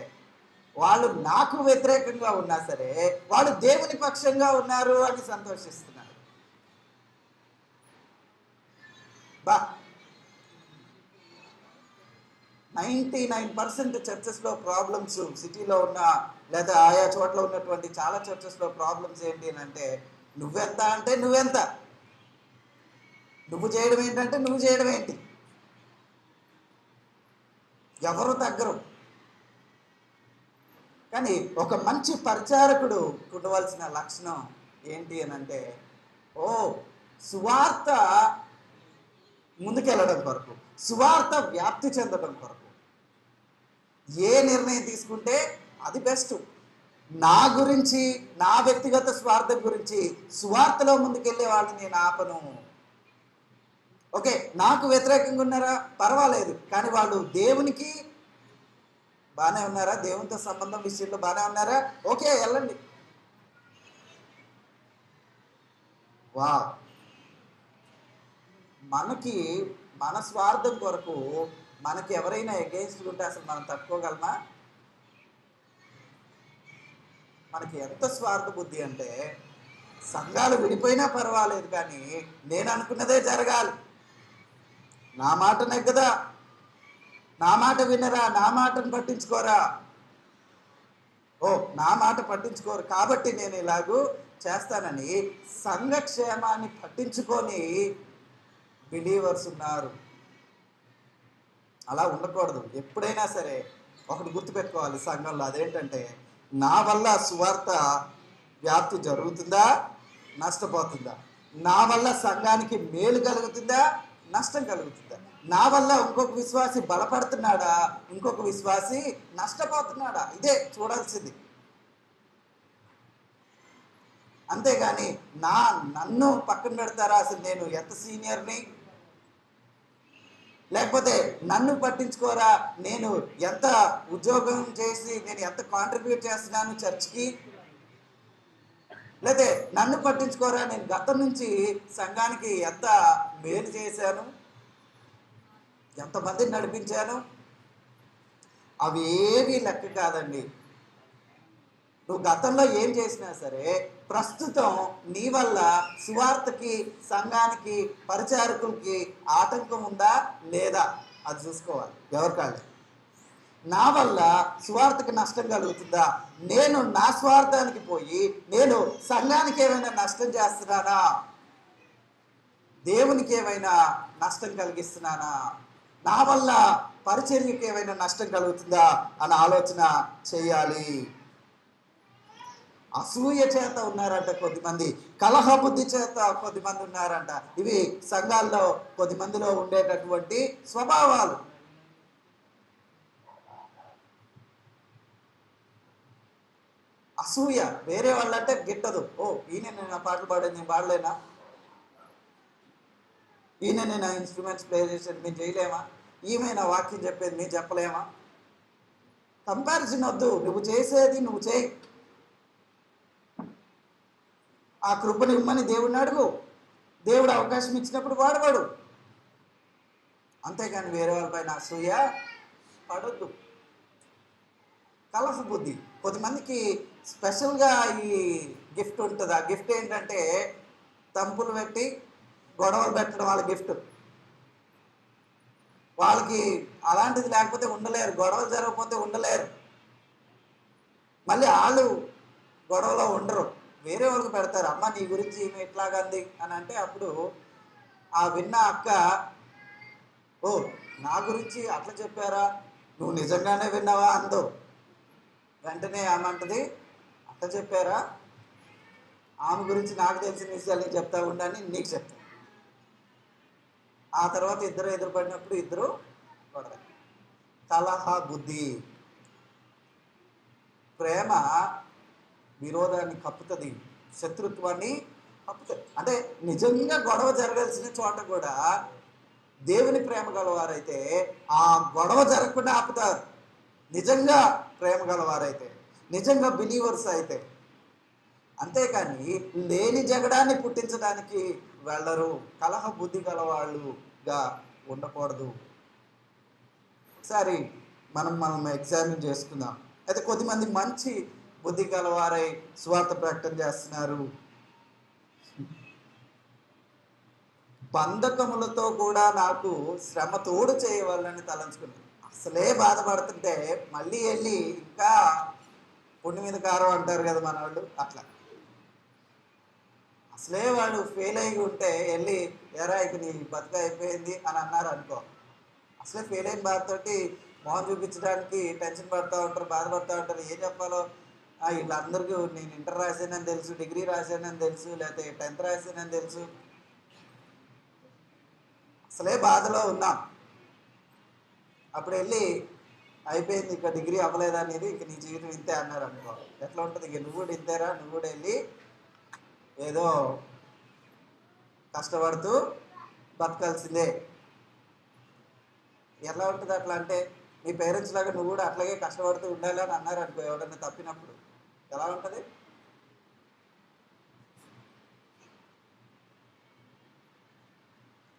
వాళ్ళు నాకు వ్యతిరేకంగా ఉన్నా సరే వాళ్ళు దేవుని పక్షంగా ఉన్నారు అని సంతోషిస్తున్నారు. బా 99% చర్చెస్లో ప్రాబ్లమ్స్, సిటీలో ఉన్న లేదా ఆయా చోట్ల ఉన్నటువంటి చాలా చర్చెస్లో ప్రాబ్లమ్స్ ఏంటి అని అంటే, నువ్వెంత అంటే నువ్వెంత, నువ్వు చేయడం ఏంటంటే నువ్వు చేయడం ఏంటి, ఎవరు తగ్గరు. కానీ ఒక మంచి పరిచారకుడు ఉండవలసిన లక్షణం ఏంటి అని అంటే, సువార్త ముందుకెళ్ళడం కొరకు, సువార్త వ్యాప్తి చెందడం కొరకు ఏ నిర్ణయం తీసుకుంటే అది బెస్ట్. నా గురించి, నా వ్యక్తిగత స్వార్థం గురించి సువార్తలో ముందుకెళ్ళే వాళ్ళని నేను ఆపను. ఓకే, నాకు వ్యతిరేకంగా ఉన్నారా పర్వాలేదు, కానీ వాళ్ళు దేవునికి బాగానే ఉన్నారా, దేవునితో సంబంధం విషయంలో బాగానే ఉన్నారా, ఓకే వెళ్ళండి. వా మనకి మన స్వార్థం కొరకు మనకి ఎవరైనా ఎగెయిన్స్ట్ ఉంటే అసలు మనం తట్టుకోగలమా? మనకి ఎంత స్వార్థ బుద్ధి అంటే, సంఘాలు విడిపోయినా పర్వాలేదు కానీ నేను అనుకున్నదే జరగాలి, నా మాట నెగ్గదా, నా మాట వినరా, నా మాటను పట్టించుకోరా, నా మాట పట్టించుకోరు కాబట్టి నేను ఇలాగూ చేస్తానని సంఘక్షేమాన్ని పట్టించుకొని బిలీవర్స్ ఉన్నారు. అలా ఉండకూడదు. ఎప్పుడైనా సరే ఒకటి గుర్తుపెట్టుకోవాలి సంఘంలో, అదేంటంటే నా వల్ల సువార్త వ్యాప్తి జరుగుతుందా, నష్టపోతుందా, నా వల్ల సంఘానికి మేలు కలుగుతుందా, నష్టం కలుగుతుందా, నా వల్ల ఇంకొక విశ్వాసి బలపడుతున్నాడా, ఇంకొక విశ్వాసి నష్టపోతున్నాడా, ఇదే చూడాల్సింది. అంతేగాని నన్ను పక్కన పెడతారా, అసలు నేను ఎంత సీనియర్ని, లేకపోతే నన్ను పట్టించుకోరా, నేను ఎంత ఉద్యోగం చేసి నేను ఎంత కాంట్రిబ్యూట్ చేస్తున్నాను చర్చ్కి, లేకపోతే నన్ను పట్టించుకోరా, నేను గతం నుంచి సంఘానికి ఎంత మేలు చేశాను, ఎంతమందిని నడిపించాను, అవి ఏవి లెక్క కాదండి. నువ్వు గతంలో ఏం చేసినా సరే ప్రస్తుతం నీ వల్ల సువార్తకి, సంఘానికి, పరిచారకులకి ఆటంకం ఉందా లేదా అది చూసుకోవాలి ఎవరికాళ్ళు. నా వల్ల సువార్తకి నష్టం కలుగుతుందా, నేను నా స్వార్థానికి పోయి నేను సంఘానికి ఏమైనా నష్టం చేస్తున్నానా, దేవునికి ఏమైనా నష్టం కలిగిస్తున్నానా, నా వల్ల పరిచర్యకి ఏమైనా నష్టం కలుగుతుందా అని ఆలోచన చేయాలి. అసూయ చేత ఉన్నారంట కొద్దిమంది, కలహ బుద్ధి చేత కొద్దిమంది ఉన్నారంట. ఇవి సంఘాల్లో కొద్దిమందిలో ఉండేటటువంటి స్వభావాలు. అసూయ, వేరే వాళ్ళంటే గిట్టదు. ఈయన నేను పాటలు పాడేది నేను పాడలేనా, ఈయన నేను ఇన్స్ట్రుమెంట్స్ ప్లే చేసేది మేము చేయలేమా, ఈమె నా వాక్యం చెప్పేది మేము చెప్పలేమా. కంపారిజన్ వద్దు, నువ్వు చేసేది నువ్వు చేయి, ఆ కృపను ఇమ్మని దేవుడిని అడుగు, దేవుడు అవకాశం ఇచ్చినప్పుడు వాడవాడు, అంతేకాని వేరే వాళ్ళపైన అసూయ పడొద్దు. కలహ బుద్ధి, కొద్దిమందికి స్పెషల్గా ఈ గిఫ్ట్ ఉంటుంది. ఆ గిఫ్ట్ ఏంటంటే తంపులు పెట్టి గొడవలు పెట్టడం వాళ్ళ గిఫ్ట్. వాళ్ళకి అలాంటిది లేకపోతే ఉండలేరు, గొడవలు జరగకపోతే ఉండలేరు, మళ్ళీ వాళ్ళు గొడవలో ఉండరు, వేరే వాళ్ళకి పెడతారు. అమ్మ నీ గురించి ఈమె ఎట్లాగంది అని అంటే అప్పుడు ఆ విన్న అక్క, నా గురించి అట్లా చెప్పారా, నువ్వు నిజంగానే విన్నావా అందో. వెంటనే ఏమంటది, అట్లా చెప్పారా, ఆమె గురించి నాకు తెలిసిన విషయాలు నేను చెప్తా ఉండని నీకు చెప్తాను. ఆ తర్వాత ఇద్దరు ఎదురుపడినప్పుడు ఇద్దరు గొడవ. కలహ బుద్ధి. ప్రేమ విరోధాన్ని కప్పుతుంది, శత్రుత్వాన్ని కప్పుతుంది. అంటే నిజంగా గొడవ జరగాల్సిన చోట కూడా దేవుని ప్రేమ గలవారైతే ఆ గొడవ జరగకుండా ఆపుతారు. నిజంగా ప్రేమ గలవారైతే, నిజంగా బిలీవర్స్ అయితే. అంతేకాని లేని జగడాన్ని పుట్టించడానికి వెళ్ళరు. కలహ బుద్ధి గలవాళ్ళుగా ఉండకూడదు. ఒకసారి మనం ఎగ్జామిన్ చేసుకుందాం. అయితే కొద్దిమంది మంచి బుద్ధి గలవారై స్వార్థ ప్రకటన చేస్తున్నారు. బంధకములతో కూడా నాకు శ్రమ తోడు చేయవాలని తలంచుకున్నాను. అసలే బాధపడుతుంటే మళ్ళీ వెళ్ళి ఇంకా పుండి మీద కారం అంటారు కదా మన వాళ్ళు, అట్లా అసలే వాళ్ళు ఫెయిల్ అయ్యి ఉంటే వెళ్ళి ఎరా ఇక నీ బతుక అయిపోయింది అని అన్నారు అనుకో. అసలే ఫెయిల్ అయిన బాధతోటి మొహం చూపించడానికి టెన్షన్ పడుతూ ఉంటారు, బాధపడుతూ ఉంటారు. ఏం చెప్పాలో వీళ్ళందరికీ నేను ఇంటర్ రాశానని తెలుసు, డిగ్రీ రాశానని తెలుసు, లేకపోతే 10th రాశానని తెలుసు, అసలే బాధలో ఉన్నాం. అప్పుడు వెళ్ళి అయిపోయింది ఇక డిగ్రీ అవ్వలేదు అనేది, ఇక నీ జీవితం ఇంతే అన్నారు అనుకో. ఎట్లా ఉంటుంది? ఇక నువ్వు కూడా ఇంతేరా, నువ్వు కూడా వెళ్ళి ఏదో కష్టపడుతూ బతకాల్సిందే. ఎలా ఉంటుంది అట్లా అంటే? మీ పేరెంట్స్ లాగా నువ్వు కూడా అట్లాగే కష్టపడుతూ ఉండాలి అని అన్నారు అనుకో ఎవడన్నా తప్పినప్పుడు, ఎలా ఉంటుంది?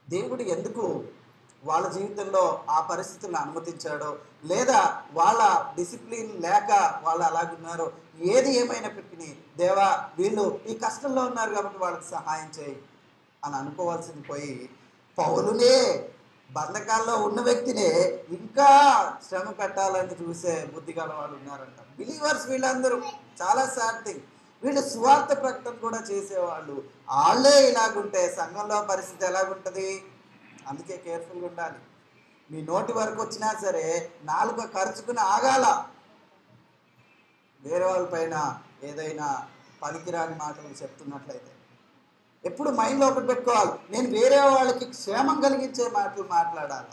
దేవుడు ఎందుకు వాళ్ళ జీవితంలో ఆ పరిస్థితులను అనుమతించాడో, లేదా వాళ్ళ డిసిప్లిన్ లేక వాళ్ళు అలాగున్నారో, ఏది ఏమైనప్పటికీ దేవా వీళ్ళు ఈ కష్టంలో ఉన్నారు కాబట్టి వాళ్ళకి సహాయం చేయి అని అనుకోవాల్సింది పోయి, పౌలునే బంధకాల్లో ఉన్న వ్యక్తినే ఇంకా శ్రమ పెట్టాలని చూసే బుద్ధి గల వాళ్ళు ఉన్నారంట. బిలీవర్స్ వీళ్ళందరూ చాలా సాడ్ థింగ్. వీళ్ళు స్వార్థ ప్రకటన కూడా చేసేవాళ్ళు. వాళ్ళే ఇలాగుంటే సంఘంలో పరిస్థితి ఎలాగుంటుంది? అందుకే కేర్ఫుల్గా ఉండాలి. మీ నోటి వరకు వచ్చినా సరే నాలుక ఖర్చుకుని ఆగాల. వేరే వాళ్ళ పైన ఏదైనా పనికిరాని మాటలు చెప్తున్నట్లయితే ఎప్పుడు మైండ్లో ఒకటి పెట్టుకోవాలి, నేను వేరే వాళ్ళకి క్షేమం కలిగించే మాటలు మాట్లాడాలి.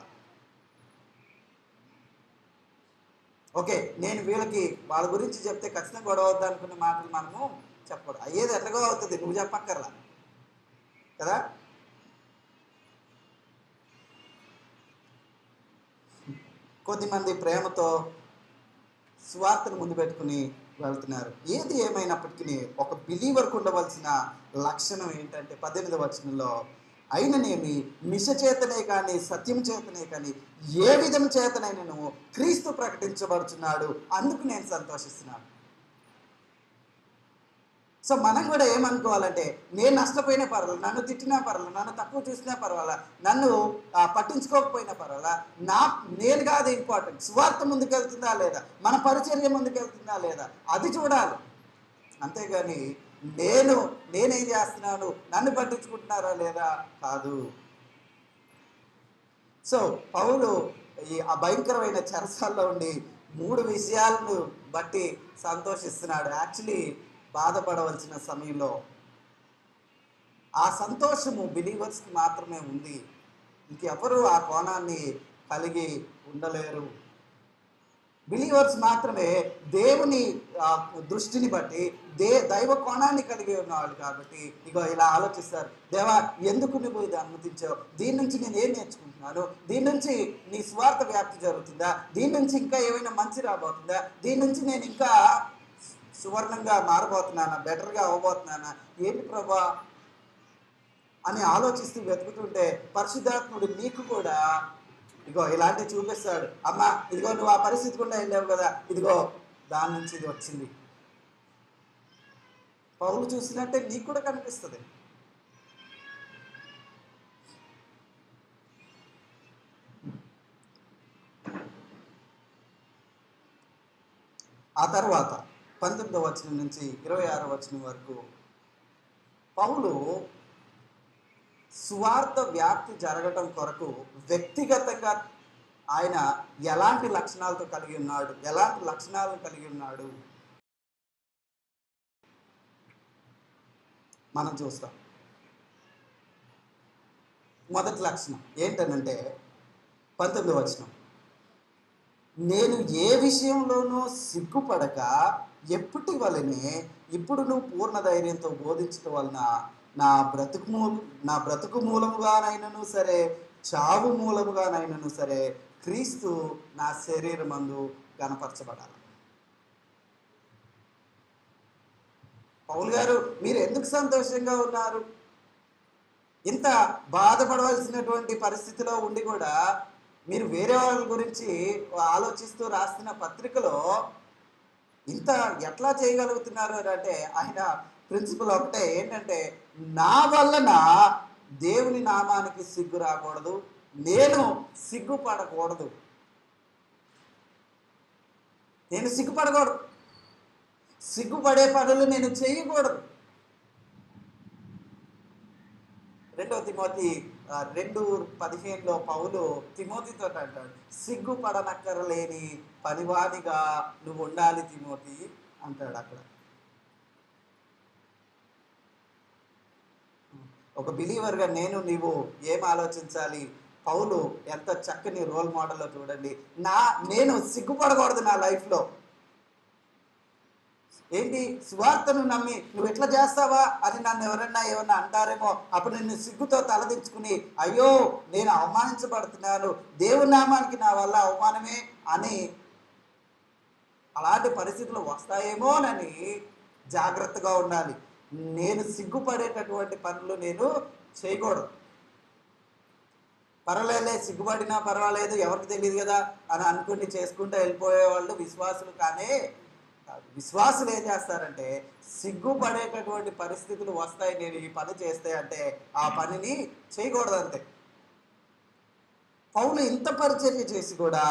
ఓకే, నేను వీళ్ళకి వాళ్ళ గురించి చెప్తే ఖచ్చితంగా గొడవ అవుద్ది అనుకునే మాటలు మనము చెప్పకూడదు. అయ్యేది ఎట్లాగో అవుతుంది, నువ్వు చెప్పక్కర్లా కదా. కొద్దిమంది ప్రేమతో స్వార్థను ముందు పెట్టుకుని వెళ్తున్నారు. ఏది ఏమైనప్పటికీ ఒక బిలీవర్కు ఉండవలసిన లక్షణం ఏంటంటే 18వ వచనంలో, అయిననేమి మిష చేతనే కానీ సత్యం చేతనే కానీ ఏ విధం చేతనైనను క్రీస్తు ప్రకటించబడుతున్నాడు, అందుకు నేను సంతోషిస్తున్నాను. సో మనం కూడా ఏమనుకోవాలంటే, నేను నష్టపోయినా పర్వాలేదు, నన్ను తిట్టినా పర్వాలేదు, నన్ను తక్కువ చూసినా పర్వాలా, నన్ను పట్టించుకోకపోయినా పర్వాలా, నేను కాదు ఇంపార్టెంట్, స్వార్థ ముందుకెళ్తుందా లేదా, మన పరిచర్య ముందుకెళ్తుందా లేదా, అది చూడాలి. అంతేగాని నేనేం చేస్తున్నాను, నన్ను పట్టించుకుంటున్నారా లేదా కాదు. సో పౌలు ఈ భయంకరమైన చెరసాల్లో ఉండి 3 విషయాలను బట్టి సంతోషిస్తున్నాడు. యాక్చువల్లీ బాధపడవలసిన సమయంలో ఆ సంతోషము బిలీవర్స్కి మాత్రమే ఉంది, ఇంకెవరు ఆ కోణాన్ని కలిగి ఉండలేరు. బిలీవర్స్ మాత్రమే దేవుని దృష్టిని బట్టి దైవ కోణాన్ని కలిగి ఉన్నవాళ్ళు కాబట్టి ఇగో ఇలా ఆలోచిస్తారు, దేవా ఎందుకు నువ్వు ఇది అనుమతించావు, దీని నుంచి నేను ఏం నేర్చుకుంటున్నాను, దీని నుంచి నీ స్వార్థ వ్యాప్తి జరుగుతుందా, దీని నుంచి ఇంకా ఏమైనా మంచి రాబోతుందా, దీని నుంచి నేను ఇంకా సువర్ణంగా మారబోతున్నానా, బెటర్గా అవ్వబోతున్నానా, ఏంటి ప్రభా అని ఆలోచిస్తూ వెతుకుతుంటే పరిశుద్ధాత్ముడు నీకు కూడా ఇదిగో ఇలాంటివి చూపిస్తాడు. అమ్మా ఇదిగో నువ్వు ఆ పరిస్థితి కూడా వెళ్ళావు కదా, ఇదిగో దాని నుంచి ఇది వచ్చింది. పౌలు చూసినట్టే నీకు కూడా కనిపిస్తుంది. ఆ తర్వాత 19వ వచనం నుంచి 26వ వచనం వరకు పౌలు సువార్త వ్యాప్తి జరగటం కొరకు వ్యక్తిగతంగా ఆయన ఎలాంటి లక్షణాలతో కలిగి ఉన్నాడు, ఎలాంటి లక్షణాలను కలిగి ఉన్నాడు, మనం చూస్తాం. మొదటి లక్షణం ఏంటనంటే 19వ వచనం, నేను ఏ విషయంలోనూ సిగ్గుపడక ఎప్పటి వలనే ఇప్పుడు నువ్వు పూర్ణ ధైర్యంతో బోధించడం వలన నా బ్రతుకు మూలముగానైనను సరే, చావు మూలముగానైనను సరే, క్రీస్తు నా శరీరమందు కనపరచబడాలి. పౌలు గారు, మీరు ఎందుకు సంతోషంగా ఉన్నారు? ఇంత బాధపడవలసినటువంటి పరిస్థితిలో ఉండి కూడా మీరు వేరే వాళ్ళ గురించి ఆలోచిస్తూ రాస్తున్న పత్రికలో ఇంత ఎట్లా చేయగలుగుతున్నారు అని అంటే ఆయన ప్రిన్సిపల్ ఒకటే, ఏంటంటే నా వలన దేవుని నామానికి సిగ్గు రాకూడదు, నేను సిగ్గుపడకూడదు. నేను సిగ్గుపడకూడదు, సిగ్గుపడే పనులు నేను చేయకూడదు. 2 తిమోతి 2:15 పౌలు తిమోతితో అంటాడు, సిగ్గుపడనక్కరలేని పనివాడిగా నువ్వు ఉండాలి తిమోతి అంటాడు. అక్కడ ఒక బిలీవర్గా నీవు ఏం ఆలోచించాలి? పౌలు ఎంత చక్కని రోల్ మోడల్లో చూడండి. నేను సిగ్గుపడకూడదు నా లైఫ్లో. ఏంటి, స్వార్థను నమ్మి నువ్వు ఎట్లా చేస్తావా అని నన్ను ఏమన్నా అంటారేమో, అప్పుడు నేను సిగ్గుతో తలదించుకుని అయ్యో నేను అవమానించబడుతున్నాను, దేవుని నామానికి నా వల్ల అవమానమే అని అలాంటి పరిస్థితులు వస్తాయేమోనని జాగ్రత్తగా ఉండాలి. నేను సిగ్గుపడేటటువంటి పనులు నేను చేయకూడదు. పర్వాలేదులే, సిగ్గుపడినా పర్వాలేదు, ఎవరికి తెలియదు కదా అని అనుకుని చేసుకుంటూ వెళ్ళిపోయేవాళ్ళు విశ్వాసులు కానే. విశ్వాసులు ఏం చేస్తారంటే సిగ్గుపడేటటువంటి పరిస్థితులు వస్తాయి, నేను ఈ పని చేస్తే అంటే ఆ పనిని చేయకూడదు అంతే. పౌలు ఇంత పరిచర్య చేసి కూడా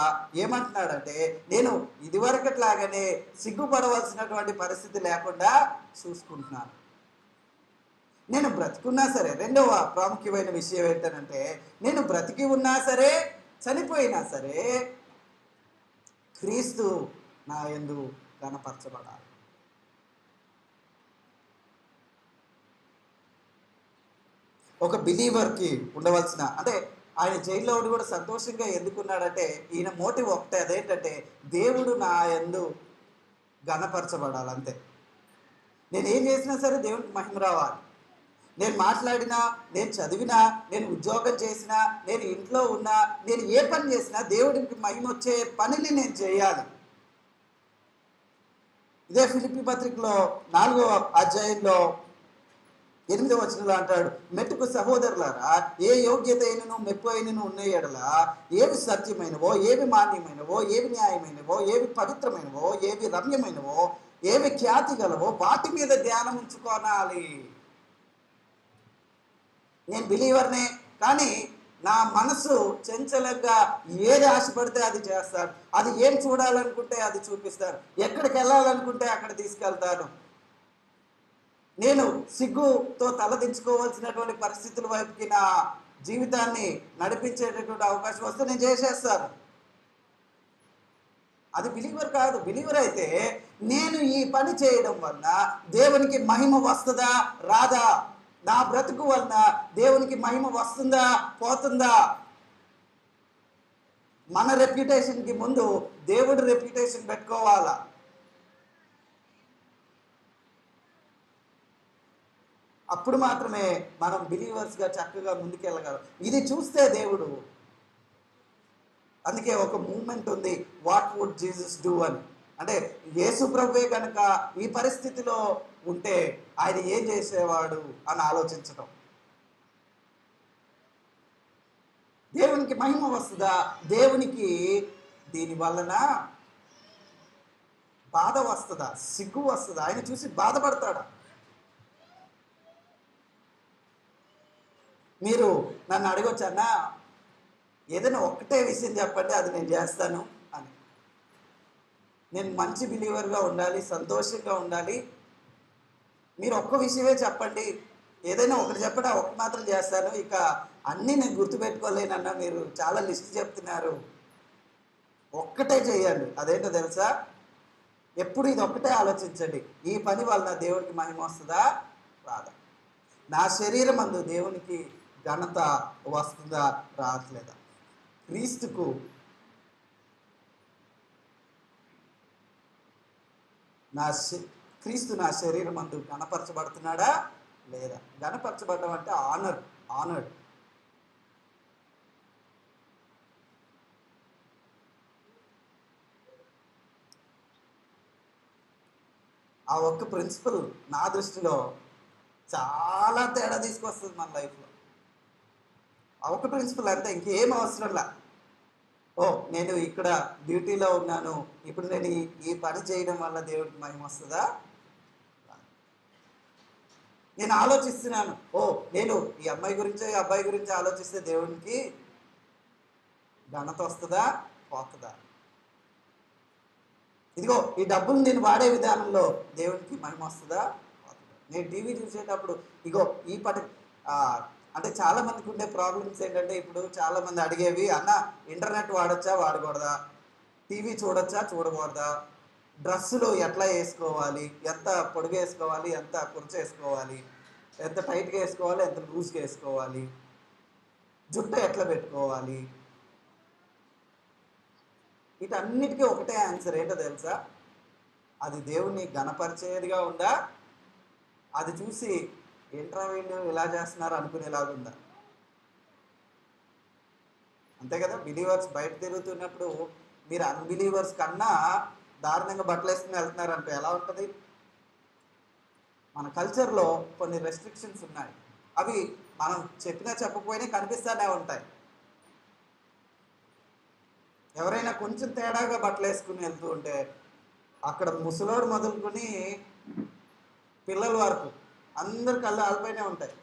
ఏమంటున్నాడంటే నేను ఇదివరకట్లాగానే సిగ్గుపడవలసినటువంటి పరిస్థితి లేకుండా చూసుకుంటున్నాను. నేను బ్రతికున్నా సరే, రెండవ ప్రాముఖ్యమైన విషయం ఏంటంటే నేను బ్రతికి ఉన్నా సరే, చనిపోయినా సరే, క్రీస్తు నా యందు కనపరచబడాలి. ఒక బిలీవర్కి ఉండవలసిన, అంటే ఆయన జైల్లో ఉండి కూడా సంతోషంగా ఎందుకున్నాడంటే ఈయన మోటివ్ ఒకటే, అదేంటంటే దేవుడు నా యందు ఘనపరచబడాలి అంతే. నేను ఏం చేసినా సరే దేవునికి మహిమ రావాలి. నేను మాట్లాడినా, నేను చదివినా, నేను ఉద్యోగం చేసినా, నేను ఇంట్లో ఉన్నా, నేను ఏ పని చేసినా దేవుడికి మహిమ వచ్చే పనిని నేను చేయాలి. ఇదే ఫిలిప్పీ పత్రికలో 4వ అధ్యాయంలో 8వ వచనంలో అంటాడు, మెట్టుకు సహోదరులారా, ఏ యోగ్యత అయినను మెప్పు అయినను ఉన్న ఎడల ఏవి సత్యమైనవో, ఏవి మాన్యమైనవో, ఏవి న్యాయమైనవో, ఏవి పవిత్రమైనవో, ఏవి రమ్యమైనవో, ఏవి ఖ్యాతి గలవో వాటి మీద ధ్యానం ఉంచుకోనాలి. నేను బిలీవర్నే, కానీ నా మనసు చంచలంగా ఏది ఆశపడితే అది చేస్తాను, అది ఏం చూడాలనుకుంటే అది చూపిస్తాను, ఎక్కడికి వెళ్ళాలనుకుంటే అక్కడ తీసుకెళ్తాను. నేను సిగ్గుతో తలదించుకోవాల్సినటువంటి పరిస్థితుల వైపుకి నా జీవితాన్ని నడిపించేటటువంటి అవకాశం వస్తే నేను చేసేస్తాను. అది బిలీవర్ కాదు. బిలీవర్ అయితే నేను ఈ పని చేయడం వలన దేవునికి మహిమ వస్తుందా రాదా, నా బ్రతుకు వలన దేవునికి మహిమ వస్తుందా పోతుందా. మన రెప్యుటేషన్కి ముందు దేవుడి రెప్యుటేషన్ పెట్టుకోవాలా. అప్పుడు మాత్రమే మనం బిలీవర్స్గా చక్కగా ముందుకెళ్ళగలం. ఇది చూస్తే దేవుడు, అందుకే ఒక మూమెంట్ ఉంది, వాట్ వుడ్ జీసస్ డూ అని. అంటే యేసు ప్రభువే కనుక ఈ పరిస్థితిలో ఉంటే ఆయన ఏం చేసేవాడు అని ఆలోచించటం. దేవునికి మహిమ వస్తుందా, దేవునికి దీని వలన బాధ వస్తుందా, సిగ్గు వస్తుందా, ఆయన చూసి బాధపడతాడా. మీరు నన్ను అడగొచ్చన్నా, ఏదైనా ఒక్కటే విషయం చెప్పండి అది నేను చేస్తాను అని. నేను మంచి బిలీవర్గా ఉండాలి, సంతోషంగా ఉండాలి, మీరు ఒక్క విషయమే చెప్పండి, ఏదైనా ఒకటి చెప్పండి, ఒకటి మాత్రం చేస్తాను, ఇక అన్నీ నేను గుర్తుపెట్టుకోలేనన్నా మీరు చాలా లిస్ట్ చెప్తున్నారు, ఒక్కటే చేయండి. అదేంటో తెలుసా, ఎప్పుడు ఇది ఒక్కటే ఆలోచించండి, ఈ పని వలన దేవుడికి మహిమ వస్తుందా రాదా. నా శరీరం అందు దేవునికి ఘనత వస్తుందా రావట్లేదా? క్రీస్తుకు క్రీస్తు నా శరీరం అందు గణపరచబడుతున్నాడా లేదా? గణపరచబడడం అంటే ఆనర్డ్. ఆ ఒక్క ప్రిన్సిపల్ నా దృష్టిలో చాలా తేడా తీసుకొస్తుంది మన లైఫ్లో. ఆ ఒక్క ప్రిన్సిపల్ అంటే ఇంకేం అవసరంలా. ఓ నేను ఇక్కడ డ్యూటీలో ఉన్నాను, ఇప్పుడు నేను ఈ పని చేయడం వల్ల దేవుడికి మహిమ వస్తుందా? నేను ఆలోచిస్తున్నాను, ఓ నేను ఈ అమ్మాయి గురించో ఈ అబ్బాయి గురించి ఆలోచిస్తే దేవునికి ఘనత వస్తుందా పోతుందా? ఇదిగో ఈ డబ్బులు నేను వాడే విధానంలో దేవునికి మహిమ వస్తుందా పోతుందా? నేను టీవీ చూసేటప్పుడు ఇగో ఈ అంటే చాలా మందికి ఉండే ప్రాబ్లమ్స్ ఏంటంటే, ఇప్పుడు చాలా మంది అడిగేవి, అన్న ఇంటర్నెట్ వాడచ్చా వాడకూడదా, టీవీ చూడొచ్చా చూడకూడదా, డ్రెస్సులు ఎట్లా వేసుకోవాలి, ఎంత పొడుగు వేసుకోవాలి, ఎంత కుర్చీ వేసుకోవాలి, ఎంత టైట్గా వేసుకోవాలి, ఎంత లూజ్గా వేసుకోవాలి, జుట్టు ఎట్లా పెట్టుకోవాలి, వీటన్నిటికీ ఒకటే ఆన్సర్. ఏంటో తెలుసా? అది దేవుణ్ణి గణపరిచేదిగా ఉందా, అది చూసి ఏంట్రా వీళ్ళు ఇలా చేస్తున్నారు అనుకునేలాగుందా? అంతే కదా. బిలీవర్స్ బయట తిరుగుతున్నప్పుడు మీరు అన్బిలీవర్స్ కన్నా దారుణంగా బట్టలు వేసుకుని వెళ్తున్నారు అంటే ఎలా ఉంటుంది? మన కల్చర్లో కొన్ని రెస్ట్రిక్షన్స్ ఉన్నాయి, అవి మనం చెప్పినా చెప్పకపోయినా కనిపిస్తూనే ఉంటాయి. ఎవరైనా కొంచెం తేడాగా బట్టలు వేసుకుని వెళ్తూ ఉంటే అక్కడ ముసలోడు మొదలుకొని పిల్లల వరకు అందరి కళ్ళు ఆల్పైనే ఉంటాయి.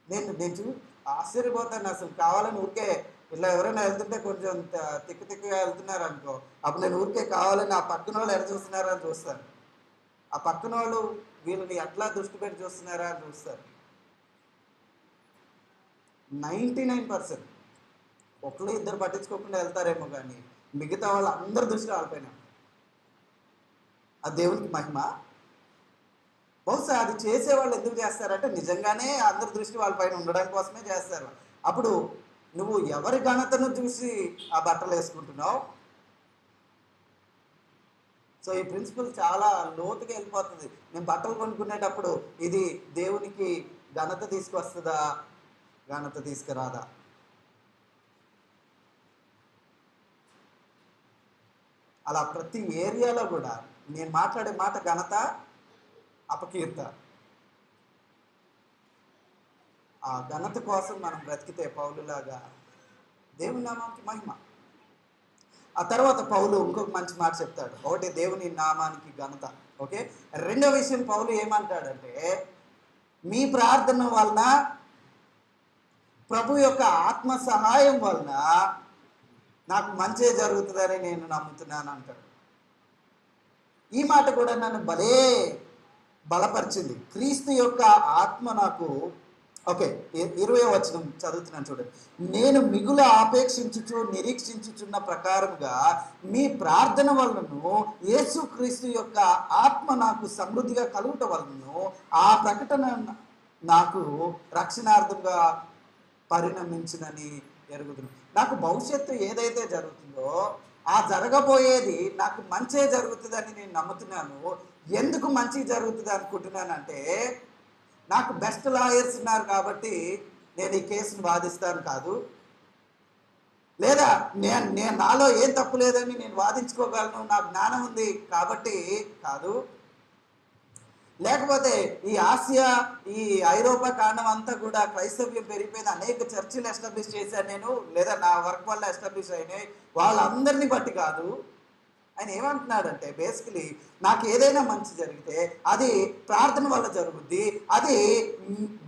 నేను ఆశ్చర్యపోతాను అసలు. కావాలని ఊరికే ఇలా ఎవరైనా వెళ్తుంటే కొంచెం తిక్కుగా వెళ్తున్నారు అనుకో, అప్పుడు నేను ఊరికే కావాలని ఆ పక్కన వాళ్ళు ఎలా చూస్తున్నారా అని చూస్తాను. ఆ పక్కన వాళ్ళు వీళ్ళని ఎట్లా దృష్టి పెట్టి చూస్తున్నారా అని చూస్తారు. 99% ఒకళ్ళు ఇద్దరు పట్టించుకోకుండా వెళ్తారేమో, కానీ మిగతా వాళ్ళు అందరి దృష్టి వాళ్ళపైన. ఆ దేవునికి మహిమ. బహుశా అది చేసేవాళ్ళు ఎందుకు చేస్తారంటే నిజంగానే అందరి దృష్టి వాళ్ళపైన ఉండడం కోసమే చేస్తారు. అప్పుడు నువ్వు ఎవరి ఘనతను చూసి ఆ బట్టలు వేసుకుంటున్నావు? సో ఈ ప్రిన్సిపల్ చాలా లోతుగా వెళ్ళిపోతుంది. నేను బట్టలు కొనుక్కునేటప్పుడు ఇది దేవునికి ఘనత తీసుకొస్తుందా, ఘనత తీసుకురాదా? అలా ప్రతి ఏరియాలో కూడా నేను మాట్లాడే మాట ఘనత అపకీర్త. ఆ ఘనత కోసం మనం బ్రతికితే పౌలులాగా దేవుని నామానికి మహిమ. ఆ తర్వాత పౌలు ఇంకొక మంచి మాట చెప్తాడు. ఒకటి దేవుని నామానికి ఘనత, ఓకే. రెండో విషయం పౌలు ఏమంటాడంటే, మీ ప్రార్థన వలన ప్రభు యొక్క ఆత్మ సహాయం వలన నాకు మంచి జరుగుతుందని నేను నమ్ముతున్నాను అంటాడు. ఈ మాట కూడా నన్ను బలపరిచింది. క్రీస్తు యొక్క ఆత్మ నాకు, ఓకే 20వ వచనం చదువుతున్నాను చూడండి. నేను మిగులు ఆపేక్షించుచు నిరీక్షించుచున్న ప్రకారముగా మీ ప్రార్థన వలనను యేసుక్రీస్తు యొక్క ఆత్మ నాకు సమృద్ధిగా కలుగుట వలనను ఆ ప్రకటన నాకు రక్షణార్థంగా పరిణమించిందని ఎరుగుతున్నాను. నాకు భవిష్యత్తు ఏదైతే జరుగుతుందో ఆ జరగబోయేది నాకు మంచే జరుగుతుందని నేను నమ్ముతున్నాను. ఎందుకు మంచి జరుగుతుంది అనుకుంటున్నానంటే, నాకు బెస్ట్ లాయర్స్ ఉన్నారు కాబట్టి నేను ఈ కేసును వాదిస్తాను కాదు, లేదా నేను నాలో ఏం తప్పు లేదని నేను వాదించుకోగలను, నాకు జ్ఞానం ఉంది కాబట్టి కాదు, లేకపోతే ఈ ఆసియా ఈ ఐరోపా కాండం అంతా కూడా క్రైస్తవ్యం పెరిగిపోయిన అనేక చర్చిలు ఎస్టాబ్లిష్ చేశాను నేను, లేదా నా వర్క్ వల్ల ఎస్టాబ్లిష్ అయినాయి, వాళ్ళందరినీ బట్టి కాదు. ఆయన ఏమంటున్నాడంటే, బేసికలీ నాకు ఏదైనా మంచి జరిగితే అది ప్రార్థన వల్ల జరుగుద్ది, అది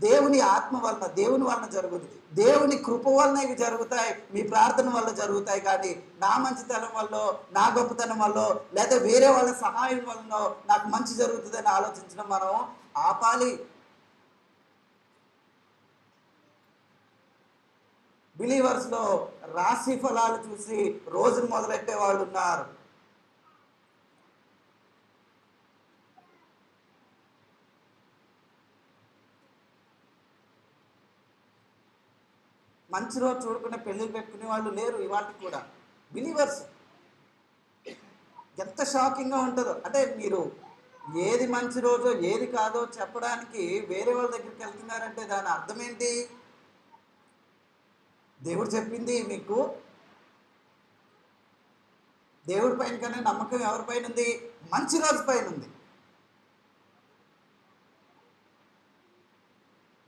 దేవుని ఆత్మ వలన దేవుని వలన జరుగుద్ది, దేవుని కృప వలన ఇవి జరుగుతాయి, మీ ప్రార్థన వల్ల జరుగుతాయి. కానీ నా మంచితనం వల్ల, నా గొప్పతనం వల్ల, లేదా వేరే వాళ్ళ సహాయం వలన నాకు మంచి జరుగుతుందని ఆలోచించడం మనం ఆపాలి. బిలీవర్స్లో రాశి ఫలాలు చూసి రోజును మొదలెట్టే వాళ్ళు ఉన్నారు. మంచి రోజు చూడకుండా పెళ్ళిళ్ళు పెట్టుకునే వాళ్ళు లేరు ఇవాళకి కూడా. బిలీవర్స్ ఎంత షాకింగ్గా ఉంటుందో. అంటే మీరు ఏది మంచి రోజో ఏది కాదో చెప్పడానికి వేరే వాళ్ళ దగ్గరికి వెళ్తున్నారంటే దాని అర్థం ఏంటి? దేవుడు చెప్పింది మీకు, దేవుడి పైన కన్నా నమ్మకం ఎవరిపైన ఉంది? మంచి రోజు పైన ఉంది.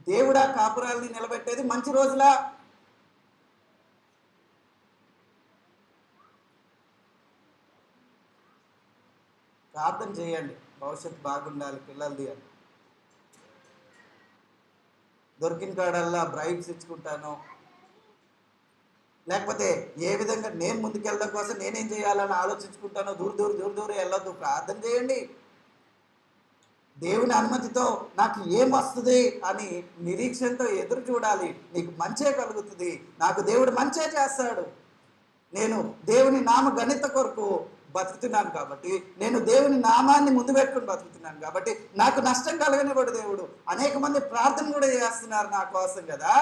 దేవుడా కాపురాలని నిలబెట్టేది మంచి రోజులా? ప్రార్థన చేయండి, భవిష్యత్తు బాగుండాలి పిల్లలది అని. దొరికిన కాడల్లా బ్రైబ్స్ ఇచ్చుకుంటాను, లేకపోతే ఏ విధంగా నేను ముందుకెళ్ళడం కోసం నేనేం చేయాలని ఆలోచించుకుంటానో దూరం వెళ్ళొద్దు. ప్రార్థన చేయండి. దేవుని అనుమతితో నాకు ఏం వస్తుంది అని నిరీక్షణతో ఎదురు చూడాలి. నీకు మంచే కలుగుతుంది, నాకు దేవుడు మంచే చేస్తాడు. నేను దేవుని నామ ఘనత కొరకు బతుకుతున్నాను కాబట్టి, నేను దేవుని నామాన్ని ముందు పెట్టుకుని బతుకుతున్నాను కాబట్టి నాకు నష్టం కలగనివ్వడు దేవుడు. అనేక మంది ప్రార్థన కూడా చేస్తున్నారు నా కోసం కదా.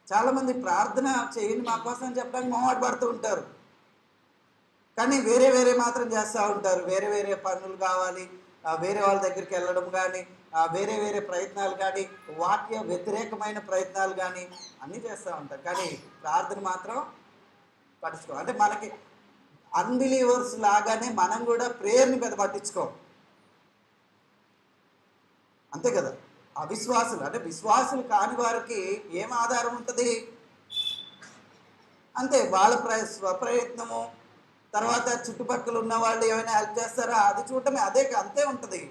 చాలామంది ప్రార్థన చేయండి మా కోసం అని చెప్పడానికి మొహమాట పడుతూ ఉంటారు, కానీ వేరే మాత్రం చేస్తూ ఉంటారు. వేరే పనులు కావాలి, వేరే వాళ్ళ దగ్గరికి వెళ్ళడం కానీ, వేరే ప్రయత్నాలు కానీ, వాక్య వ్యతిరేకమైన ప్రయత్నాలు కానీ అన్నీ చేస్తూ ఉంటారు. కానీ ప్రార్థన మాత్రం పట్టించుకో. అంటే మనకి అన్బిలీవర్స్ లాగానే మనం కూడా ప్రేయర్ని పెద్ద పట్టించుకోం, అంతే కదా. అవిశ్వాసులు అంటే విశ్వాసులు కాని వారికి ఏం ఆధారం ఉంటుంది? అంతే, వాళ్ళ స్వప్రయత్నము, తర్వాత చుట్టుపక్కల ఉన్న వాళ్ళు ఏమైనా హెల్ప్ చేస్తారా అది చూడటమే, అంతే ఉంటుంది.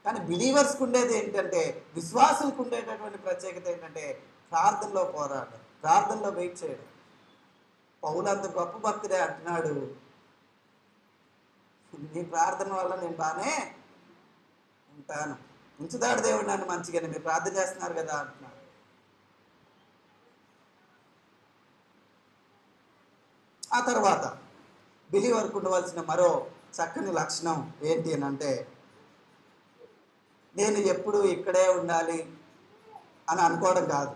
కానీ బిలీవర్స్కి ఉండేది ఏంటంటే, విశ్వాసులకు ఉండేటటువంటి ప్రత్యేకత ఏంటంటే ప్రార్థనలో పోరాటం, ప్రార్థనలో వెయిట్ చేయడం. పౌలు అంత గొప్ప భక్తుడే అంటున్నాడు, నీ ప్రార్థన వల్ల నేను బాగానే ఉంటాను, ఉంచుతాడు దేవుడు నన్ను మంచిగానే, మీరు ప్రార్థన చేస్తున్నారు కదా అంటున్నాడు. ఆ తర్వాత బిలీవర్కు ఉండవలసిన మరో చక్కని లక్షణం ఏంటి అని అంటే, నేను ఎప్పుడు ఇక్కడే ఉండాలి అని అనుకోవడం కాదు.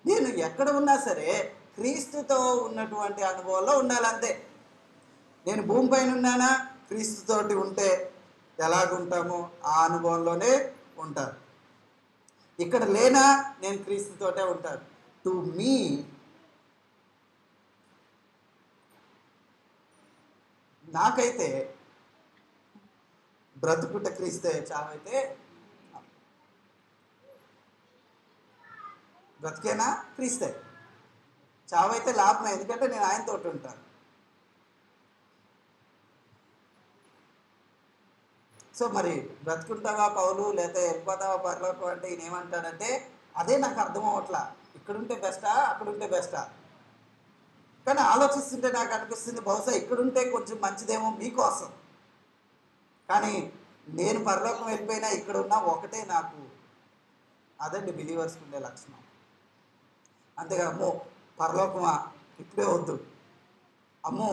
నేను ఎక్కడ ఉన్నా సరే క్రీస్తుతో ఉన్నటువంటి అనుభవంలో ఉండాలంతే. నేను భూమిపైన ఉన్నానా, క్రీస్తుతోటి ఉంటే ఎలాగుంటామో ఆ అనుభవంలోనే ఉంటాను. ఇక్కడ లేనా, నేను క్రీస్తుతోటే ఉంటాను. టు మీ నాకైతే బ్రతుకుట క్రీస్తే, చావైతే బ్రతికేనా క్రీస్తే, చావైతే లాభమే, ఎందుకంటే నేను ఆయనతో ఉంటాను. సో మరి బ్రతుకుంటావా పౌలు, లేకపోతే వెళ్ళిపోతావా పరలోకం అంటే ఈయన ఏమంటాడంటే, అదే నాకు అర్థం అవట్లా, ఇక్కడుంటే బెస్టా అక్కడుంటే బెస్టా. కానీ ఆలోచిస్తుంటే నాకు అనిపిస్తుంది, బహుశా ఇక్కడుంటే కొంచెం మంచిదేమో మీకోసం, కానీ నేను పరలోకం వెళ్ళిపోయినా ఇక్కడ ఉన్నా ఒకటే నాకు. అదండి బిలీవర్స్కి ఉండే లక్షణం. అంతేగా, అమ్మో పరలోకమా ఇప్పుడే వద్దు, అమ్మో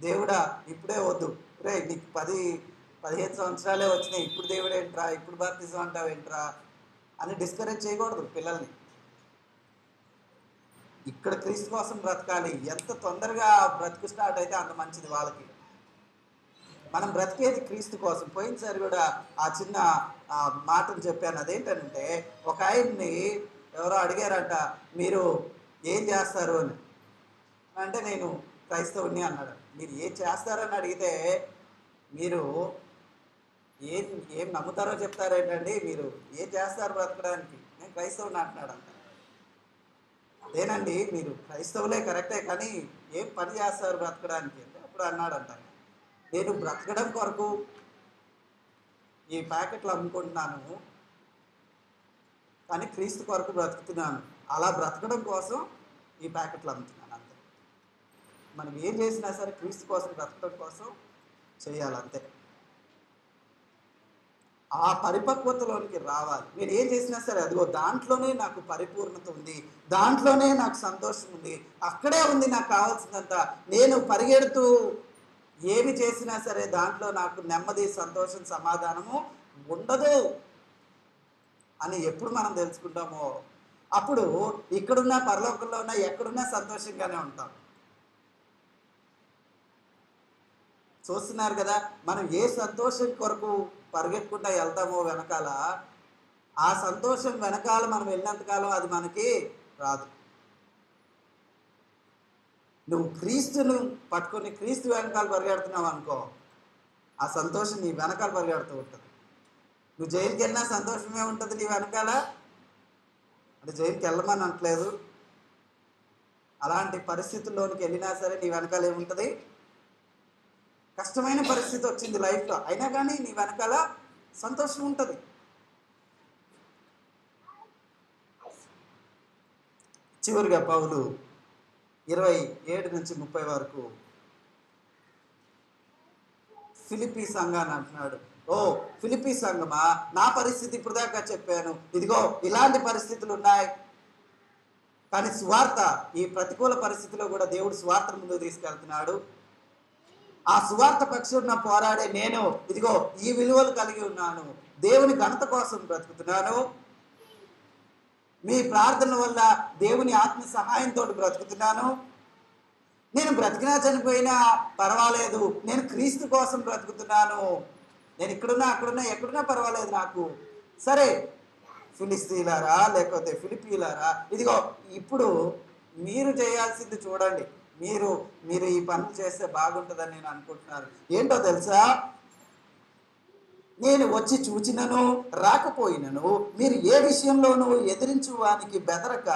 దేవుడా ఇప్పుడే వద్దు, రే నీకు 10-15 సంవత్సరాలే వచ్చినాయి, ఇప్పుడు దేవుడు ఏంట్రా, ఇప్పుడు బాప్తిజం అంటావు ఏంట్రా అని డిస్కరేజ్ చేయకూడదు పిల్లల్ని. ఇక్కడ క్రీస్తు కోసం బ్రతకాలి. ఎంత తొందరగా బ్రతుకు స్టార్ట్ అయితే అంత మంచిది వాళ్ళకి. మనం బ్రతికేది క్రీస్తు కోసం. పోయినసారి కూడా ఆ చిన్న మాటను చెప్పాను. అదేంటంటే, ఒక ఆయన్ని ఎవరో అడిగారంట, మీరు ఏం చేస్తారు అని అంటే, నేను క్రైస్తవుని అన్నాడు. మీరు ఏం చేస్తారని అడిగితే, మీరు ఏం నమ్ముతారో చెప్తారేంటండి, మీరు ఏం చేస్తారు బ్రతకడానికి, నేను క్రైస్తవుని అంటున్నాడు అంట. అదేనండి, మీరు క్రైస్తవులే కరెక్టే, కానీ ఏం పని చేస్తారు బ్రతకడానికి అంటే అప్పుడు అన్నాడంట, నేను బ్రతకడం కొరకు ఈ ప్యాకెట్లు అమ్ముకుంటున్నాను, కానీ క్రీస్తు కొరకు బ్రతుకుతున్నాను. అలా బ్రతకడం కోసం ఈ ప్యాకెట్లు అమ్ముతున్నాను అంతే. మనం ఏం చేసినా సరే క్రీస్తు కోసం బ్రతకడం కోసం చేయాలంతే. ఆ పరిపక్వతలోనికి రావాలి. నేను ఏం చేసినా సరే అదిగో దాంట్లోనే నాకు పరిపూర్ణత ఉంది, దాంట్లోనే నాకు సంతోషం ఉంది, అక్కడే ఉంది నాకు కావాల్సిందంతా. నేను పరిగెడుతూ ఏమి చేసినా సరే దాంట్లో నాకు నెమ్మది, సంతోషం, సమాధానము ఉండదు. అని ఎప్పుడు మనం తెలుసుకుంటామో అప్పుడు ఇక్కడున్న పరలోకంలో ఉన్న ఎక్కడున్నా సంతోషంగానే ఉంటాం. చూస్తున్నారు కదా, మనం ఏ సంతోషం కొరకు పరిగెత్తుకుంటా వెళ్తామో వెనకాల, ఆ సంతోషం వెనకాల మనం వెళ్ళినంతకాలం అది మనకి రాదు. నువ్వు క్రీస్తును పట్టుకొని క్రీస్తు వెనకాల పరిగెడుతున్నావు అనుకో, ఆ సంతోషం నీ వెనకాల పరిగెడుతూ ఉంటుంది. నువ్వు జైలుకి వెళ్ళినా సంతోషమే ఉంటుంది నీ వెనకాల. అంటే జైలుకి వెళ్ళమని అనట్లేదు, అలాంటి పరిస్థితుల్లోనికి వెళ్ళినా సరే నీ వెనకాల ఏముంటుంది? కష్టమైన పరిస్థితి వచ్చింది లైఫ్లో, అయినా కానీ నీ వెనకాల సంతోషం ఉంటుంది. చివరిగా పౌలు 27 నుంచి 30 వరకు ఫిలిప్పీ సంఘాన్ని అంటున్నాడు. ఓ ఫిలిప్పీ సంఘమా, నా పరిస్థితి ఇప్పుడు దాకా చెప్పాను, ఇదిగో ఇలాంటి పరిస్థితులు ఉన్నాయి, కానీ సువార్త ఈ ప్రతికూల పరిస్థితిలో కూడా దేవుడు సువార్త ముందుకు తీసుకెళ్తున్నాడు. ఆ సువార్త పక్షున్న పోరాడే నేను ఇదిగో ఈ విలువలు కలిగి ఉన్నాను, దేవుని ఘనత కోసం బ్రతుకుతున్నాను, మీ ప్రార్థన వల్ల దేవుని ఆత్మ సహాయంతో బ్రతుకుతున్నాను, నేను బ్రతికినా చనిపోయినా పర్వాలేదు, నేను క్రీస్తు కోసం బ్రతుకుతున్నాను, నేను ఇక్కడున్నా అక్కడున్నా ఎక్కడున్నా పర్వాలేదు నాకు. సరే ఫిలిస్తీన్లారా లేకపోతే ఫిలిప్పీలారా, ఇదిగో ఇప్పుడు మీరు చేయాల్సింది చూడండి, మీరు మీరు ఈ పనులు చేస్తే బాగుంటుందని నేను అనుకుంటున్నాను. ఏంటో తెలుసా, నేను వచ్చి చూచినను రాకపోయినను మీరు ఏ విషయంలోనూ ఎదిరించువానికి బెదరక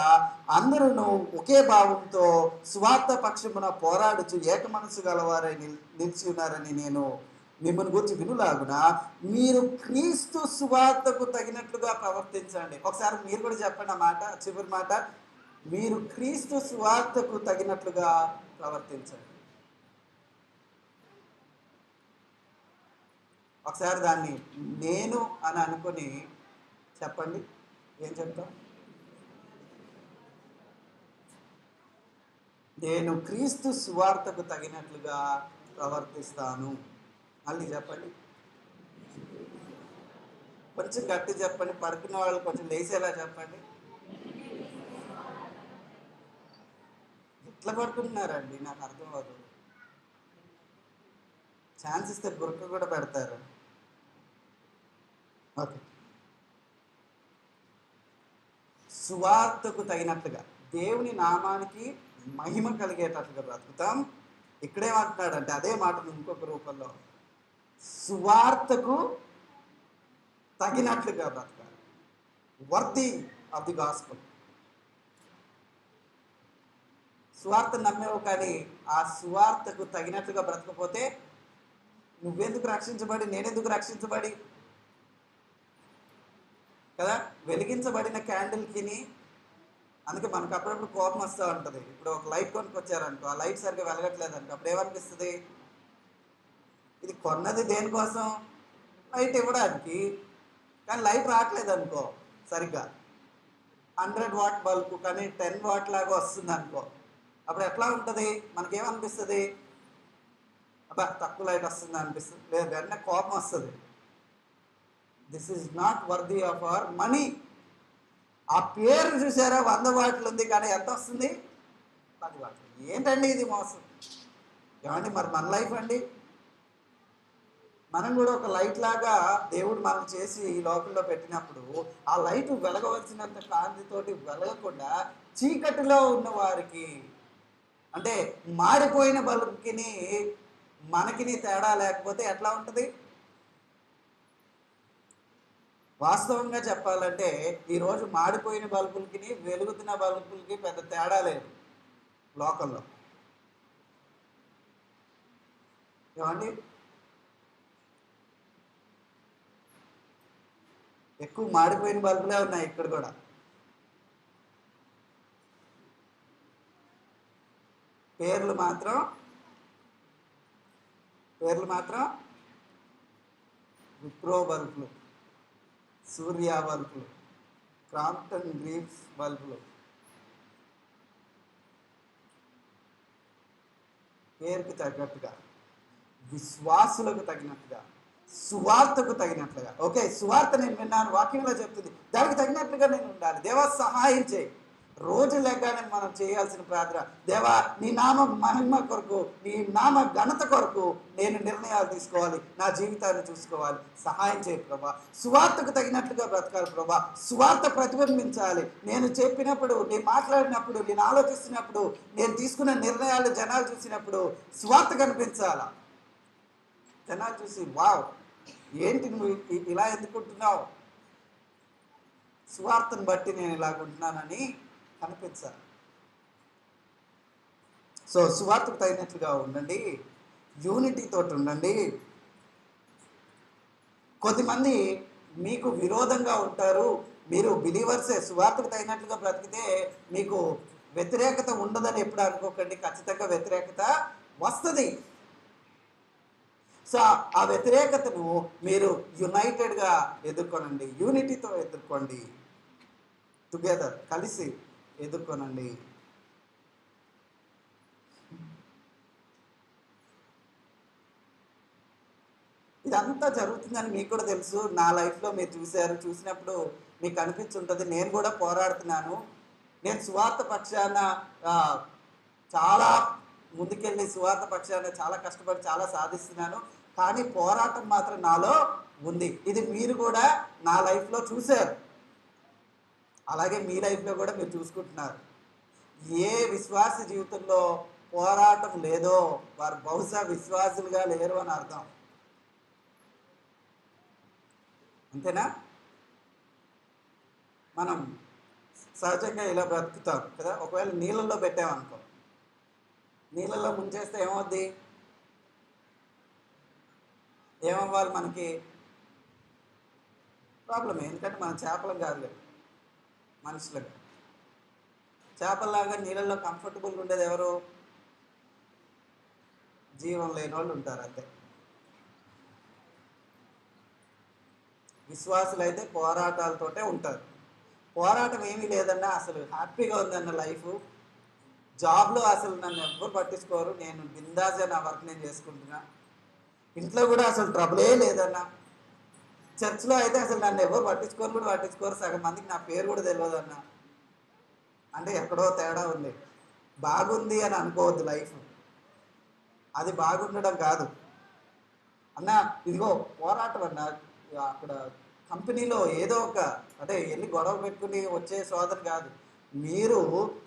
అందరూ ఒకే భావంతో స్వార్థ పక్షమున పోరాడుచు ఏక మనసు గలవారై నిలిచి ఉన్నారని నేను మిమ్మల్ని గురించి వినులాగున మీరు క్రీస్తు సువార్తకు తగినట్లుగా ప్రవర్తించండి. ఒకసారి మీరు కూడా చెప్పండి ఆ మాట, చివరి మాట, మీరు క్రీస్తు సువార్తకు తగినట్లుగా ప్రవర్తించండి. ఒకసారి దాన్ని నేను అని అనుకుని చెప్పండి, ఏం చెప్తాం? నేను క్రీస్తు సువార్తకు తగినట్లుగా ప్రవర్తిస్తాను. మళ్ళీ చెప్పండి, కొంచెం గట్టి చెప్పండి, పడుకున్న వాళ్ళు కొంచెం లేచేలా చెప్పండి. ఎట్లా పడుకుంటున్నారండి నాకు అర్థం అవ్వదు. ఛాన్స్ ఇస్తే బురక కూడా పెడతారు. ఓకే, సువార్తకు తగినట్లుగా దేవుని నామానికి మహిమ కలిగేటట్లుగా బ్రతుకుతాం. ఇక్కడేమంటున్నాడంటే అదే మాటను ఇంకొక రూపంలో సువార్తకు తగినట్లుగా బ్రతకాలి, వర్ది ఆఫ్ ది గాస్పెల్. సువార్త నమ్మేవు కానీ ఆ సువార్తకు తగినట్లుగా బ్రతకపోతే నువ్వెందుకు రక్షించబడి, నేనెందుకు రక్షించబడి కదా. వెలిగించబడిన క్యాండిల్కి అందుకే మనకు అప్పుడప్పుడు కోపం వస్తూ ఉంటుంది. ఇప్పుడు ఒక లైట్ కొనుక్కొచ్చారనుకో, ఆ లైట్ సరిగ్గా వెలగట్లేదు అనుకో, అప్పుడు ఏమనిపిస్తుంది? ఇది కొన్నది దేనికోసం? లైట్ ఇవ్వడానికి, కానీ లైట్ రావట్లేదు అనుకో సరిగ్గా, 100 వాట్ బల్బు కానీ 10 వాట్ లాగా వస్తుంది అనుకో, అప్పుడు ఎట్లా ఉంటుంది? మనకేమనిపిస్తుంది? అబ్బా తక్కువ లైట్ వస్తుంది అనిపిస్తుంది, లేదు వెంటనే కోపం వస్తుంది. This is not worthy of our money. ఆ పేరు చూసారా, 100 వాట్లు ఉంది కానీ ఎంత వస్తుంది? 10 వాట్లు. ఏంటండి ఇది మోసం? ఏమండి మరి మన లైఫ్ అండి, మనం కూడా ఒక లైట్ లాగా దేవుడు మనం చేసి ఈ లోకంలో పెట్టినప్పుడు ఆ లైట్ వెలగవలసినంత కాంతితోటి వెలగకుండా చీకటిలో ఉన్న వారికి, అంటే మాడిపోయిన బల్బుకి మనకి తేడా లేకపోతే ఎట్లా ఉంటుంది? వాస్తవంగా చెప్పాలంటే ఈరోజు మాడిపోయిన బల్బులకి వెలుగుతున్న బల్బులకి పెద్ద తేడా లేదు లోకంలో. ఏమండి, ఎక్కువ మాడిపోయిన బల్బులే ఉన్నాయి ఇక్కడ కూడా. పేర్లు మాత్రం విప్రో బల్బులు, సూర్య బల్బులు, క్రాంప్టన్ గ్రీవ్స్ బల్బులు, పేరుకి తగ్గట్టుగా, విశ్వాసులకు తగినట్టుగా, సువార్తకు తగినట్లుగా. ఓకే, సువార్త నేను విన్నాను, వాక్యంలో చెప్తుంది, దానికి తగినట్లుగా నేను ఉండాలి. దేవా సహాయం చేయి. రోజు లేగానే మనం చేయాల్సిన ప్రార్థన, దేవా నీ నామ మహిమ కొరకు, నీ నామ ఘనత కొరకు నేను నిర్ణయాలు తీసుకోవాలి, నా జీవితాన్ని చూసుకోవాలి. సహాయం చేయి ప్రభా. సువార్తకు తగినట్లుగా బ్రతకాలి ప్రభా. సువార్త ప్రతిబింబించాలి. నేను చెప్పినప్పుడు, నేను మాట్లాడినప్పుడు, నేను ఆలోచిస్తున్నప్పుడు, నేను తీసుకున్న నిర్ణయాలు జనాలు చూసినప్పుడు సువార్త కనిపించాలా. జనాలు చూసి వావ్, ఏంటి నువ్వు ఇలా ఎందుకుంటున్నావు, సువార్తను బట్టి నేను ఇలాగుంటున్నానని కనిపించాలి. సో సువార్తకు తగినట్లుగా ఉండండి, యూనిటీ తోటి ఉండండి. కొద్దిమంది మీకు విరోధంగా ఉంటారు, మీరు బిలీవర్సే, సువార్తకు తగినట్లుగా బ్రతికితే మీకు వ్యతిరేకత ఉండదని ఎప్పుడు అనుకోకండి. ఖచ్చితంగా వ్యతిరేకత వస్తుంది. సో ఆ వ్యతిరేకతను మీరు యునైటెడ్గా ఎదుర్కొనండి, యూనిటీతో ఎదుర్కోండి, టుగెదర్ కలిసి ఎదుర్కొనండి. ఇదంతా జరుగుతుందని మీకు కూడా తెలుసు. నా లైఫ్లో మీరు చూసినప్పుడు మీకు అనిపించుంటుంది, నేను కూడా పోరాడుతున్నాను. నేను సువార్త పక్షాన చాలా ముందుకెళ్ళి సువార్త పక్షాన చాలా కష్టపడి చాలా సాధిస్తున్నాను, కానీ పోరాటం మాత్రం నాలో ఉంది. ఇది మీరు కూడా నా లైఫ్లో చూశారు, అలాగే మీ లైఫ్లో కూడా మీరు చూసుకుంటున్నారు. ఏ విశ్వాస జీవితంలో పోరాటం లేదో వారు బహుశా విశ్వాసులుగా లేరు అని అర్థం. అంతేనా? మనం సహజంగా ఇలా బ్రతుకుతాం కదా. ఒకవేళ నీళ్ళల్లో పెట్టామనుకో, నీళ్ళల్లో ముంచేస్తే ఏమవుద్ది? ఏమవ్వాలి మనకి? ప్రాబ్లమే. ఎందుకంటే మనం చేపలం కాదు కదా, మనుషులుగా. చేపల్లాగా నీళ్ళల్లో కంఫర్టబుల్గా ఉండేది ఎవరు? జీవం లేని వాళ్ళు ఉంటారు అంతే. విశ్వాసులు అయితే పోరాటాలతోటే ఉంటారు. పోరాటం ఏమీ లేదన్నా, అసలు హ్యాపీగా ఉందన్న లైఫ్. జాబ్లో అసలు నన్ను ఎవ్వరు పట్టించుకోరు, నేను బిందాస్గా నా వర్క్ నేను చేసుకుంటున్నా. ఇంట్లో కూడా అసలు ట్రబులే లేదన్నా. చర్చ్లో అయితే అసలు నన్ను ఎవరు పట్టించుకోరు కూడా పట్టించుకోరు, సగం మందికి నా పేరు కూడా తెలియదన్నా. అంటే ఎక్కడో తేడా ఉంది. బాగుంది అని అనుకోవద్దు లైఫ్, అది బాగుండడం కాదు అన్న. ఇదిగో పోరాటం అన్న. అక్కడ కంపెనీలో ఏదో ఒక, అంటే వెళ్ళి గొడవ పెట్టుకుని వచ్చే శోధన కాదు. మీరు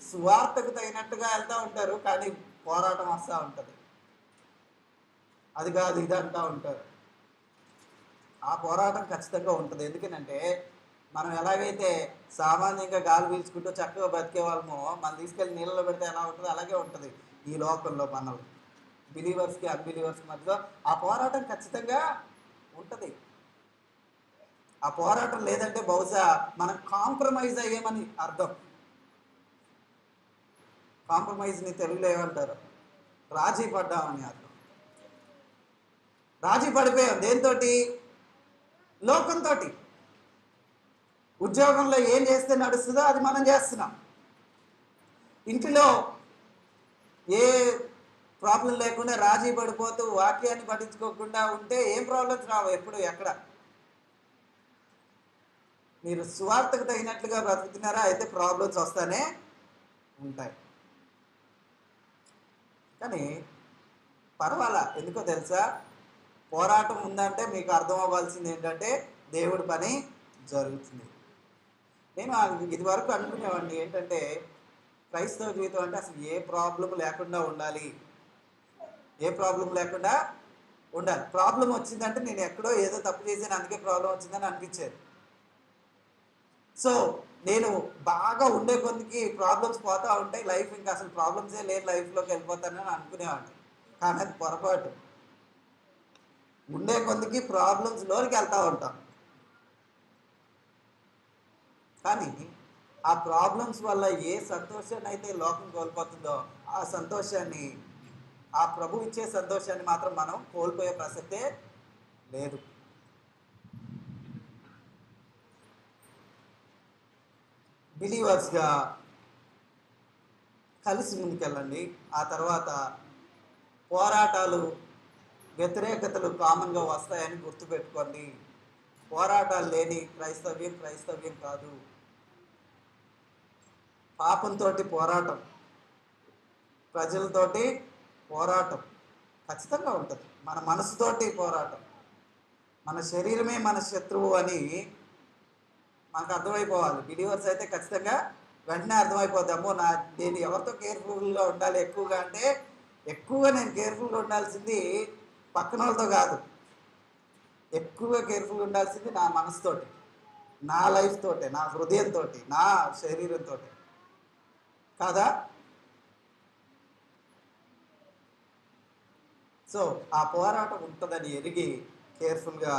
సువార్తకు తగినట్టుగా వెళ్తూ ఉంటారు, కానీ పోరాటం వస్తూ ఉంటుంది. అది కాదు ఇది అంటూ ఉంటారు. ఆ పోరాటం ఖచ్చితంగా ఉంటుంది. ఎందుకంటే మనం ఎలాగైతే సామాన్యంగా గాలి పీల్చుకుంటూ చక్కగా బతికే వాళ్ళమో, మనం తీసుకెళ్ళి నీళ్ళలో పెడితే ఎలా ఉంటుందో అలాగే ఉంటుంది ఈ లోకంలో. మనల్ని బిలీవర్స్కి అన్బిలీవర్స్కి మధ్యలో ఆ పోరాటం ఖచ్చితంగా ఉంటుంది. ఆ పోరాటం లేదంటే బహుశా మనం కాంప్రమైజ్ అయ్యామని అర్థం. కాంప్రమైజ్ని తెలుగులో ఏమంటారు? రాజీ పడ్డామని అర్థం. రాజీ పడిపోయాం దేంతోటి? లోకంతో. ఉద్యోగంలో ఏం చేస్తే నడుస్తుందో అది మనం చేస్తున్నాం. ఇంటిలో ఏ ప్రాబ్లం లేకుండా రాజీ పడిపోతూ వాక్యాన్ని పట్టించుకోకుండా ఉంటే ఏం ప్రాబ్లమ్స్ రావు ఎప్పుడు ఎక్కడ. మీరు సువార్తకు తగినట్లుగా బ్రతుకుతున్నారా, అయితే ప్రాబ్లమ్స్ వస్తానే ఉంటాయి. కానీ పర్వాలా. ఎందుకో తెలుసా? పోరాటం ఉందంటే మీకు అర్థం అవ్వాల్సింది ఏంటంటే దేవుడి పని జరుగుతుంది. నేను ఇది వరకు అనుకునేవాడిని ఏంటంటే, క్రైస్తవ జీవితం అంటే అసలు ఏ ప్రాబ్లం లేకుండా ఉండాలి, ఏ ప్రాబ్లం లేకుండా ఉండాలి. ప్రాబ్లం వచ్చిందంటే నేను ఎక్కడో ఏదో తప్పు చేశాను, అందుకే ప్రాబ్లం వచ్చిందని అనిపించేది. సో నేను బాగా ఉండే కొద్దికి ప్రాబ్లమ్స్ పోతూ ఉంటాయి, లైఫ్ ఇంకా అసలు ప్రాబ్లమ్సే లేని లైఫ్లోకి వెళ్ళిపోతానని అనుకునేవాడిని. కానీ అది పొరపాటు. ఉండే కొద్దికి ప్రాబ్లమ్స్లోకి వెళ్తూ ఉంటాం. కానీ ఆ ప్రాబ్లమ్స్ వల్ల ఏ సంతోషాన్ని అయితే లోకం కోల్పోతుందో, ఆ సంతోషాన్ని, ఆ ప్రభు ఇచ్చే సంతోషాన్ని మాత్రం మనం కోల్పోయే ప్రసక్తే లేదు. బిలీవర్స్గా కలిసి ముందుకెళ్ళండి. ఆ తర్వాత పోరాటాలు వ్యతిరేకతలు కామన్గా వస్తాయని గుర్తుపెట్టుకోండి. పోరాటాలు లేని క్రైస్తవ్యం క్రైస్తవ్యం కాదు. పాపంతో పోరాటం, ప్రజలతోటి పోరాటం ఖచ్చితంగా ఉంటుంది. మన మనసుతోటి పోరాటం. మన శరీరమే మన శత్రువు అని మనకు అర్థమైపోవాలి. బిలీవర్స్ అయితే ఖచ్చితంగా వెంటనే అర్థమైపోతాము. నేను ఎవరితో కేర్ఫుల్గా ఉండాలి ఎక్కువగా అంటే, ఎక్కువగా నేను కేర్ఫుల్గా ఉండాల్సింది పక్కన వాళ్ళతో కాదు. ఎక్కువగా కేర్ఫుల్గా ఉండాల్సింది నా మనసుతోటి, నా లైఫ్ తోటే, నా హృదయంతో, నా శరీరంతో. కాదా? సో ఆ పోరాటం ఉంటుందని ఎరిగి కేర్ఫుల్గా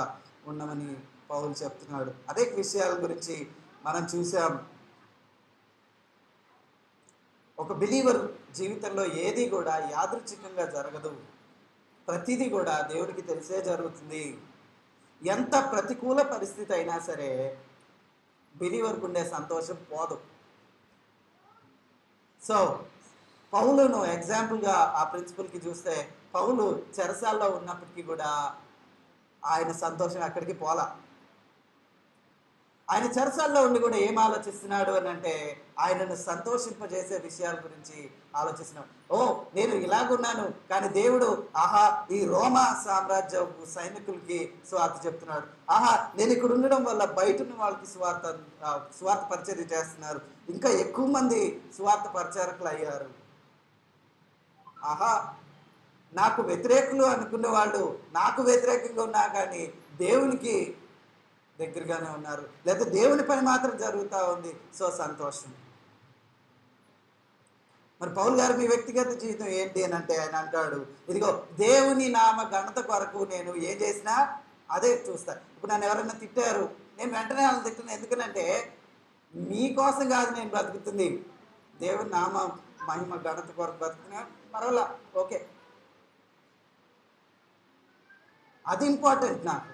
ఉండమని పౌలు చెప్తున్నాడు. అనేక విషయాల గురించి మనం చూసాం. ఒక బిలీవర్ జీవితంలో ఏది కూడా యాదృచ్ఛికంగా జరగదు. ప్రతిదీ కూడా దేవుడికి తెలిసే జరుగుతుంది. ఎంత ప్రతికూల పరిస్థితి అయినా సరే బిలీవర్కు ఉండే సంతోషం పోదు. సో పౌలును ఎగ్జాంపుల్గా ఆ ప్రిన్సిపల్కి చూస్తే, పౌలు చెరసాల్లో ఉన్నప్పటికీ కూడా ఆయన సంతోషం ఎక్కడికి పోలా. ఆయన చెరసాల్లో ఉండి కూడా ఏం ఆలోచిస్తున్నాడు అని అంటే, ఆయనను సంతోషింపజేసే విషయాల గురించి ఆలోచిస్తున్నాడు. ఓ, నేను ఇలాగున్నాను కానీ దేవుడు ఆహా ఈ రోమా సామ్రాజ్య సైనికులకి స్వార్థ చెప్తున్నాడు. ఆహా నేను ఇక్కడ ఉండడం వల్ల బయట ఉన్న వాళ్ళకి స్వార్థ పరిచర్య చేస్తున్నారు. ఇంకా ఎక్కువ మంది స్వార్థ పరిచారకులు అయ్యారు. ఆహా నాకు వ్యతిరేకులు అనుకునే వాళ్ళు నాకు వ్యతిరేకంగా ఉన్నా కానీ దేవునికి దగ్గరగానే ఉన్నారు, లేదా దేవుని పని మాత్రం జరుగుతూ ఉంది. సో సంతోషం. మరి పౌలు గారు మీ వ్యక్తిగత జీవితం ఏంటి అని అంటే, ఆయన అంటాడు, ఇదిగో దేవుని నామ ఘనత కొరకు నేను ఏం చేసినా అదే చూస్తా. ఇప్పుడు నన్ను ఎవరైనా తిట్టారు, నేను వెంటనే వాళ్ళని తిట్టాను. ఎందుకనంటే మీకోసం కాదు నేను బ్రతుకుతుంది, దేవుని నామ మహిమ ఘనత కొరకు బ్రతుకుతున్నా. పర్వాలా, ఓకే, అది ఇంపార్టెంట్ నాకు.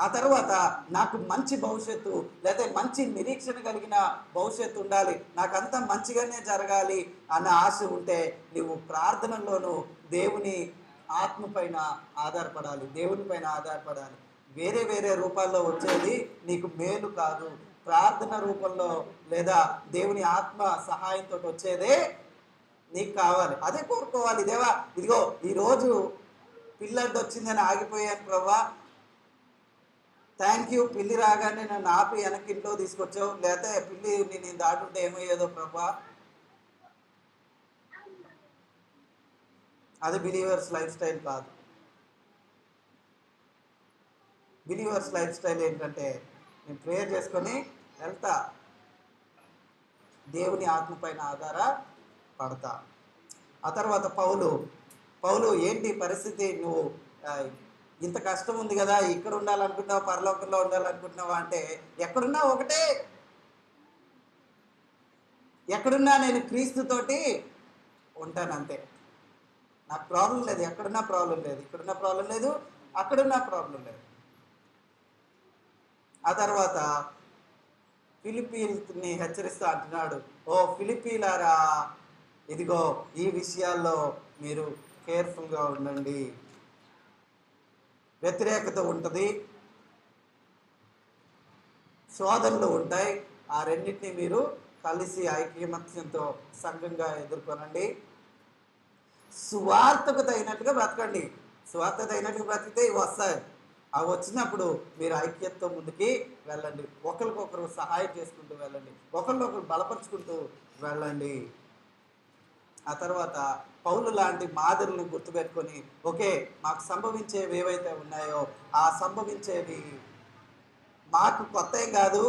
ఆ తర్వాత నాకు మంచి భవిష్యత్తు, లేదా మంచి నిరీక్షణ కలిగిన భవిష్యత్తు ఉండాలి, నాకంతా మంచిగానే జరగాలి అన్న ఆశ ఉంటే నువ్వు ప్రార్థనలోనూ దేవుని ఆత్మ పైన ఆధారపడాలి, దేవుని పైన ఆధారపడాలి. వేరే వేరే రూపాల్లో వచ్చేది నీకు మేలు కాదు. ప్రార్థన రూపంలో లేదా దేవుని ఆత్మ సహాయంతో వచ్చేదే నీకు కావాలి. అదే కోరుకోవాలి. దేవా ఇదిగో ఈరోజు పిల్లడ్డు వచ్చిందని ఆగిపోయాను ప్రభా, థ్యాంక్ యూ, పిల్లి రాగానే నన్ను ఆపి వెనక్కి ఇంట్లో తీసుకొచ్చావు, లేకపోతే పిల్లి నేను దాటుంటే ఏమయ్యేదో ప్రభా. అది బిలీవర్స్ లైఫ్ స్టైల్ కాదు. బిలీవర్స్ లైఫ్ స్టైల్ ఏంటంటే, నేను ప్రేయర్ చేసుకొని వెళ్తా, దేవుని ఆత్మ పైన ఆధారపడతా. ఆ తర్వాత పౌలు ఏంటి పరిస్థితి, నువ్వు ఇంత కష్టం ఉంది కదా, ఇక్కడ ఉండాలనుకుంటున్నావా పరలోకంలో ఉండాలనుకుంటున్నావా అంటే, ఎక్కడున్నా ఒకటే, ఎక్కడున్నా నేను క్రీస్తుతోటి ఉంటాను అంతే. నాకు ప్రాబ్లం లేదు, ఎక్కడున్నా ప్రాబ్లం లేదు, ఇక్కడున్న ప్రాబ్లం లేదు, అక్కడున్న ప్రాబ్లం లేదు. ఆ తర్వాత ఫిలిప్పీని హెచ్చరిస్తూ అంటున్నాడు, ఓ ఫిలిప్పీలారా, ఇదిగో ఈ విషయాల్లో మీరు కేర్ఫుల్గా ఉండండి. వ్యతిరేకత ఉంటుంది, శోధనలు ఉంటాయి, ఆ రెండింటినీ మీరు కలిసి ఐక్యమత్యంతో సంఘంగా ఎదుర్కొనండి. సువార్తకు తగినట్టుగా బ్రతకండి. సువార్త తగినట్టుగా బ్రతికితే ఇవి వస్తాయి. అవి వచ్చినప్పుడు మీరు ఐక్యతతో ముందుకి వెళ్ళండి, ఒకరికొకరు సహాయం చేసుకుంటూ వెళ్ళండి, ఒకరినొకరు బలపరుచుకుంటూ వెళ్ళండి. ఆ తర్వాత పౌలు లాంటి మాదిరిని గుర్తుపెట్టుకొని, ఓకే మాకు సంభవించేవి ఏవైతే ఉన్నాయో ఆ సంభవించేవి మాకు కొత్త ఏం కాదు,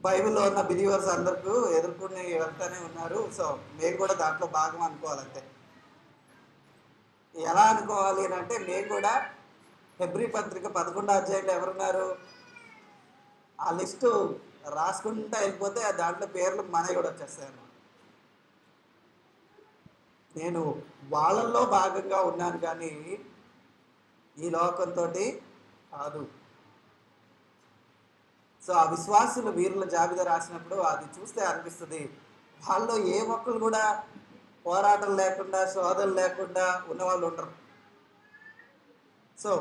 బైబిల్లో ఉన్న బిలీవర్స్ అందరికీ ఎదుర్కొని వెళ్తూనే ఉన్నారు. సో మేము కూడా దాంట్లో భాగం అనుకోవాలంతే. ఎలా అనుకోవాలి అని అంటే, మేము కూడా హెబ్రీ పత్రిక 11వ అధ్యాయంలో ఎవరున్నారు ఆ లిస్టు రాసుకుంటూ వెళ్ళిపోతే దాంట్లో పేర్లు మనవి కూడా వచ్చేస్తాయి. నేను వాళ్ళల్లో భాగంగా ఉన్నాను కానీ ఈ లోకంతో కాదు. సో ఆ విశ్వాసులు వీరుల జాబితా రాసినప్పుడు అది చూస్తే అనిపిస్తుంది, వాళ్ళలో ఏ ఒక్కరు కూడా పోరాటం లేకుండా, శోధన లేకుండా ఉన్నవాళ్ళు ఉండరు. సో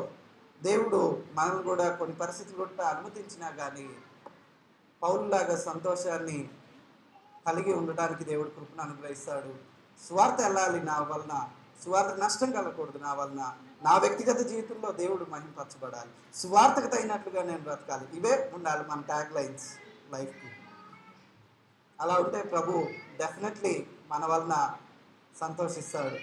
దేవుడు మనం కూడా కొన్ని పరిస్థితులు కూడా అనుమతించినా కానీ పౌలులాగా సంతోషాన్ని కలిగి ఉండటానికి దేవుడు కృపను అనుగ్రహిస్తాడు. సువార్త వెళ్ళాలి నా వలన, సువార్త నష్టం కలగకూడదు నా వలన, నా వ్యక్తిగత జీవితంలో దేవుడు మహింపరచబడాలి, సువార్తకు తగినట్లుగా నేను బ్రతకాలి. ఇవే ఉండాలి మన ట్యాగ్ లైన్స్ లైఫ్కి. అలా ఉంటే ప్రభు డెఫినెట్లీ మన వలన సంతోషిస్తాడు.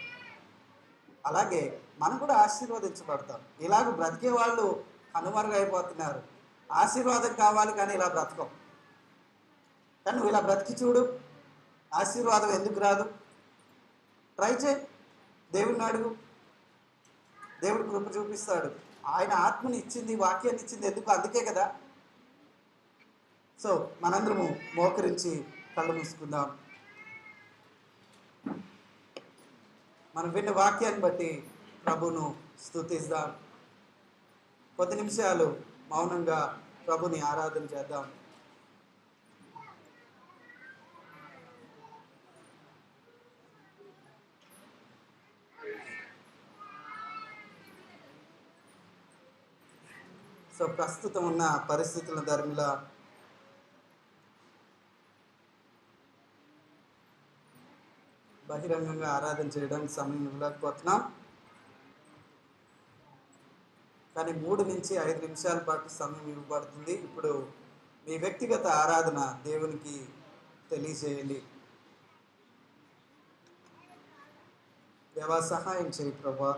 అలాగే మనం కూడా ఆశీర్వదించబడతాం. ఇలాగ బ్రతికే వాళ్ళు కనుమరుగైపోతున్నారు. ఆశీర్వాదం కావాలి కానీ ఇలా బ్రతకం. కానీ నువ్వు ఇలా బ్రతికి చూడు, ఆశీర్వాదం ఎందుకు రాదు? ట్రై చేయి, దేవుడిని అడుగు, దేవుడు కృప చూపిస్తాడు. ఆయన ఆత్మని ఇచ్చింది, వాక్యాన్ని ఇచ్చింది ఎందుకు? అందుకే కదా. సో మనందరము మోకరించి కళ్ళు మూసుకుందాం. మనం విన్న వాక్యాన్ని బట్టి ప్రభును స్తుతిద్దాం. కొద్ది నిమిషాలు మౌనంగా ప్రభుని ఆరాధన చేద్దాం. సో ప్రస్తుతం ఉన్న పరిస్థితుల ధర్మిలా బహిరంగంగా ఆరాధన చేయడానికి సమయం ఇవ్వలేకపోతున్నాం. కానీ 3 నుంచి 5 నిమిషాల పాటు సమయం ఇవ్వబడుతుంది. ఇప్పుడు మీ వ్యక్తిగత ఆరాధన దేవునికి తెలియజేయండి. దేవా సహాయం చేయి ప్రభా.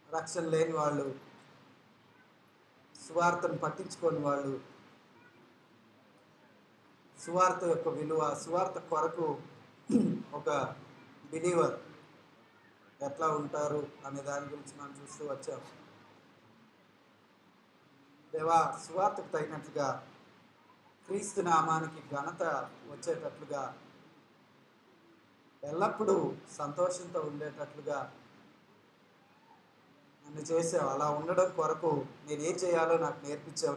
రక్షణ లేని వాళ్ళు, సువార్తను పట్టించుకోని వాళ్ళు, సువార్త యొక్క విలువ, సువార్త కొరకు ఒక బిలీవర్ ఎట్లా ఉంటారు అనే దాని గురించి మనం చూస్తూ వచ్చాం. దేవా సువార్తకు తగినట్లుగా, క్రీస్తు నామానికి ఘనత వచ్చేటట్లుగా, ఎల్లప్పుడూ సంతోషంతో ఉండేటట్లుగా నన్ను చేసావు. అలా ఉండడం కొరకు నేను ఏం చేయాలో నాకు నేర్పించావు.